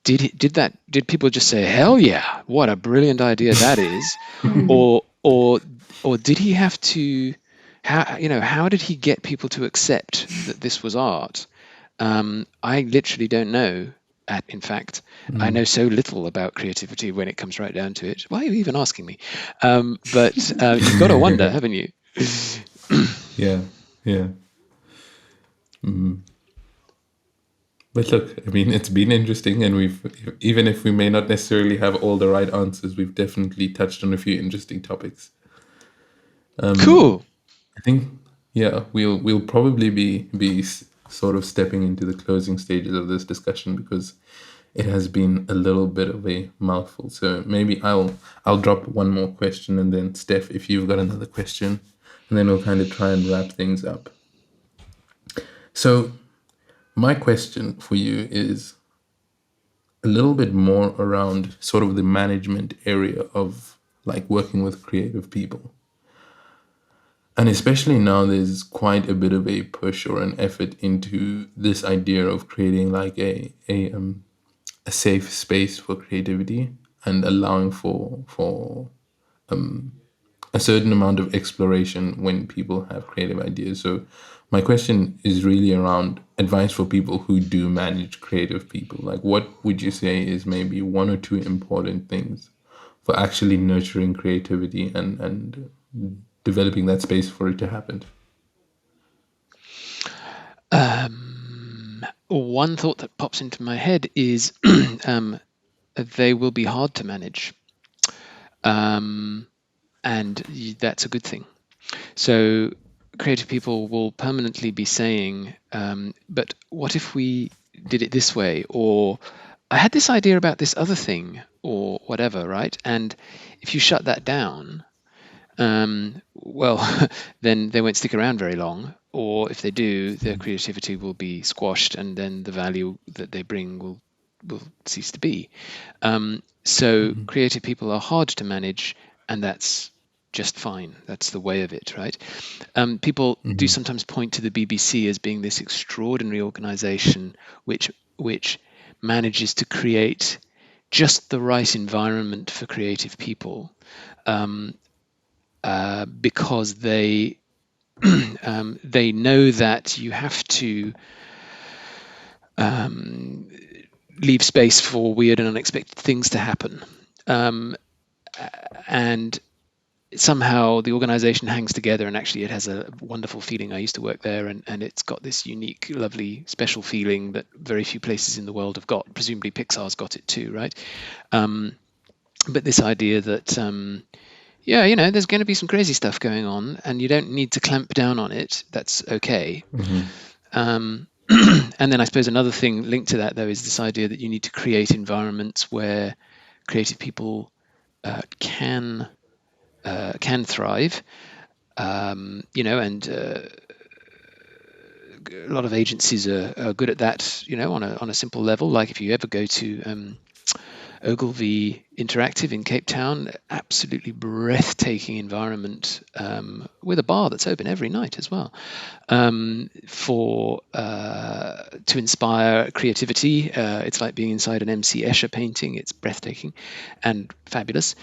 S1: Did people just say, hell yeah, what a brilliant idea that is? or did he have to, how did he get people to accept that this was art? I literally don't know. In fact, I know so little about creativity when it comes right down to it. Why are you even asking me? But you've got to wonder, haven't you?
S2: Yeah. But look, I mean, it's been interesting, and even if we may not necessarily have all the right answers, we've definitely touched on a few interesting topics.
S1: Cool.
S2: I think, yeah, we'll probably be sort of stepping into the closing stages of this discussion because it has been a little bit of a mouthful. So maybe I'll drop one more question, and then Steph, if you've got another question, and then we'll kind of try and wrap things up. So my question for you is a little bit more around sort of the management area of like working with creative people. And especially now, there's quite a bit of a push or an effort into this idea of creating like a safe space for creativity and allowing for a certain amount of exploration when people have creative ideas. So my question is really around advice for people who do manage creative people. Like, what would you say is maybe one or two important things for actually nurturing creativity and developing that space for it to happen?
S1: One thought that pops into my head is they will be hard to manage, um, and that's a good thing. So creative people will permanently be saying, but what if we did it this way? Or I had this idea about this other thing, or whatever, right? And if you shut that down, well, then they won't stick around very long. Or if they do, their creativity will be squashed, and then the value that they bring will cease to be. So creative people are hard to manage, and that's just fine. That's the way of it, right? People do sometimes point to the BBC as being this extraordinary organization which manages to create just the right environment for creative people, because they know that you have to leave space for weird and unexpected things to happen, and somehow the organization hangs together, and actually it has a wonderful feeling. I used to work there, and it's got this unique, lovely, special feeling that very few places in the world have got. Presumably Pixar's got it too, right? But this idea that yeah, there's going to be some crazy stuff going on, and you don't need to clamp down on it. That's okay. Um, and then I suppose another thing linked to that, though, is this idea that you need to create environments where creative people can thrive. And a lot of agencies are good at that. On a simple level. Like if you ever go to Ogilvy Interactive in Cape Town, absolutely breathtaking environment, with a bar that's open every night as well, for to inspire creativity. It's like being inside an MC Escher painting. It's breathtaking and fabulous,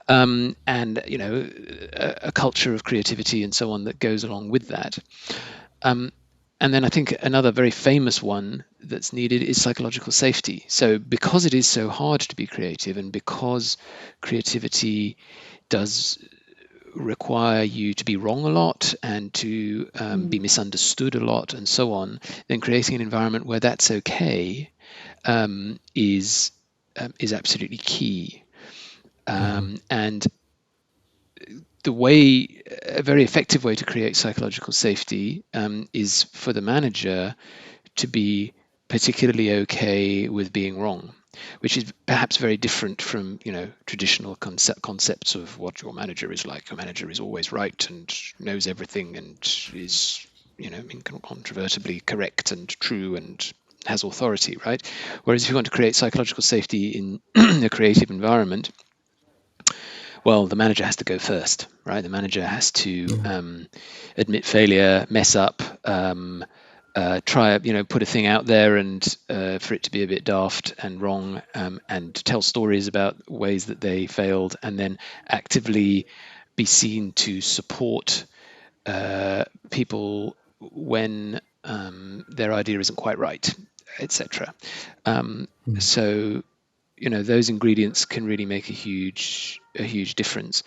S1: and a culture of creativity and so on that goes along with that. And then I think another very famous one that's needed is psychological safety. So because it is so hard to be creative, and because creativity does require you to be wrong a lot and to be misunderstood a lot and so on, then creating an environment where that's okay is absolutely key. And a very effective way to create psychological safety is for the manager to be particularly okay with being wrong, which is perhaps very different from traditional concepts of what your manager is like. Your manager is always right and knows everything and is incontrovertibly correct and true and has authority, right? Whereas if you want to create psychological safety in a creative environment, well, the manager has to go first, right? The manager has to admit failure, mess up, try, put a thing out there and for it to be a bit daft and wrong, and tell stories about ways that they failed, and then actively be seen to support people when their idea isn't quite right, etc. So those ingredients can really make a huge difference.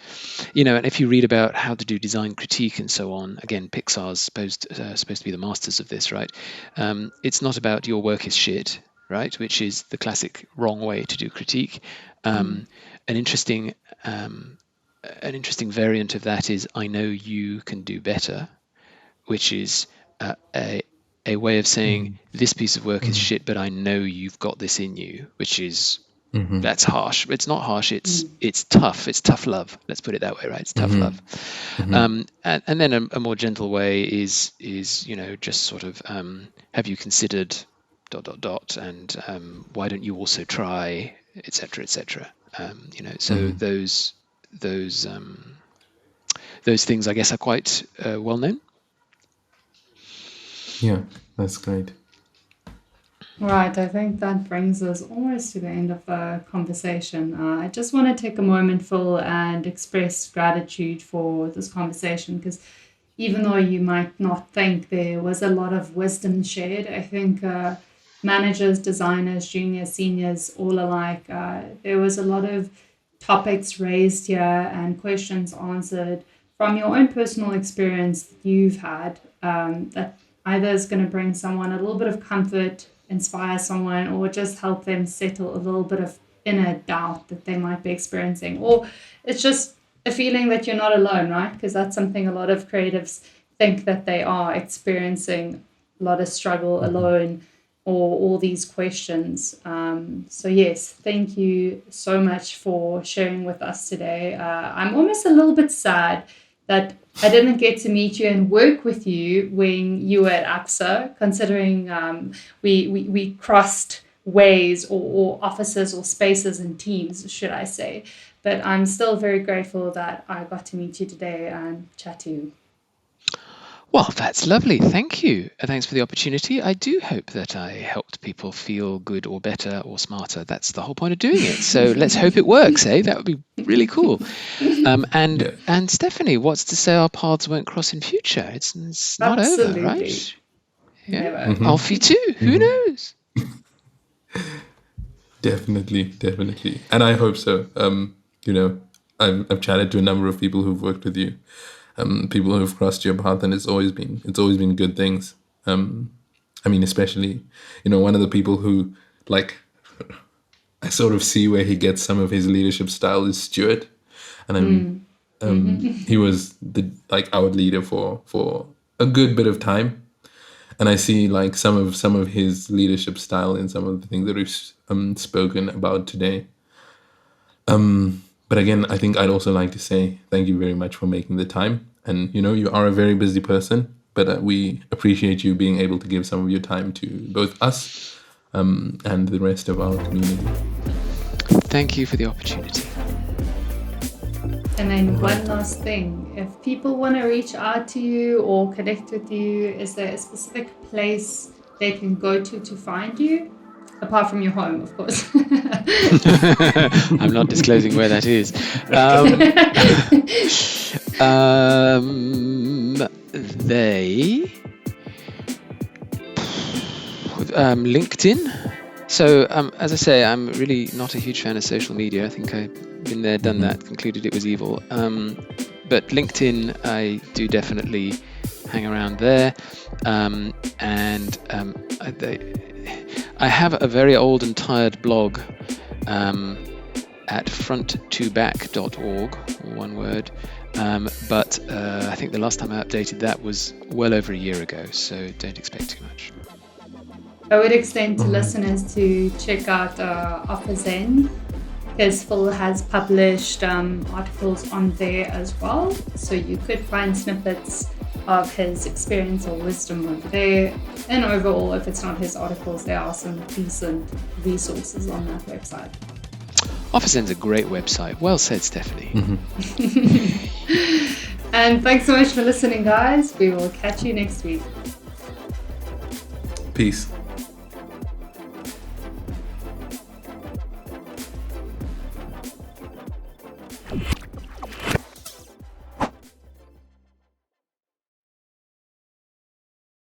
S1: And if you read about how to do design critique and so on, again, Pixar's supposed to be the masters of this, right? It's not about your work is shit, right? Which is the classic wrong way to do critique. An interesting variant of that is I know you can do better, which is a way of saying this piece of work is shit, but I know you've got this in you, which is that's harsh. It's not harsh. It's tough. It's tough love. Let's put it that way, right? It's tough love. And then a more gentle way is just sort of have you considered ... and why don't you also try, etc., etc. So those those things, I guess, are quite well known.
S2: Yeah, that's great.
S3: Right, I think that brings us almost to the end of the conversation. I just want to take a moment, Phil, and express gratitude for this conversation, because even though you might not think, there was a lot of wisdom shared. I think managers, designers, juniors, seniors, all alike, there was a lot of topics raised here and questions answered from your own personal experience that you've had, that either is going to bring someone a little bit of comfort, inspire someone, or just help them settle a little bit of inner doubt that they might be experiencing. Or it's just a feeling that you're not alone, right? Because that's something a lot of creatives think, that they are experiencing a lot of struggle alone, or all these questions. So yes, thank you so much for sharing with us today. I'm almost a little bit sad that I didn't get to meet you and work with you when you were at AXA, considering we crossed ways, or offices, or spaces and teams, should I say. But I'm still very grateful that I got to meet you today and chat to you.
S1: Well, that's lovely. Thank you. Thanks for the opportunity. I do hope that I helped people feel good or better or smarter. That's the whole point of doing it. So let's hope it works, eh? That would be really cool. And Stephanie, what's to say our paths won't cross in future? It's not
S3: Absolutely.
S1: over, right? Yeah.
S3: Never.
S1: Alfie too. Who knows?
S2: Definitely. And I hope so. I've chatted to a number of people who've worked with you. People who have crossed your path, and it's always been good things. Especially, one of the people who, like, I sort of see where he gets some of his leadership style is Stuart, and he was our leader for a good bit of time, and I see like some of his leadership style in some of the things that we've spoken about today. But again, I think I'd also like to say thank you very much for making the time. And, you are a very busy person, but we appreciate you being able to give some of your time to both us and the rest of our community.
S1: Thank you for the opportunity.
S3: And then one last thing, if people want to reach out to you or connect with you, is there a specific place they can go to find you? Apart from your home, of course.
S1: I'm not disclosing where that is. LinkedIn. So as I say, I'm really not a huge fan of social media. I think I've been there, done that, concluded it was evil. But LinkedIn, I do definitely hang around there. I have a very old and tired blog at fronttoback.org, one word. But I think the last time I updated that was well over a year ago, so don't expect too much.
S3: I would extend to listeners to check out OfferZen, because Phil has published articles on there as well. So you could find snippets of his experience or wisdom over there. And overall, if it's not his articles, there are some decent resources on that website.
S1: OfferZen's a great website. Well said, Stephanie.
S3: And thanks so much for listening, guys. We will catch you next week.
S2: Peace.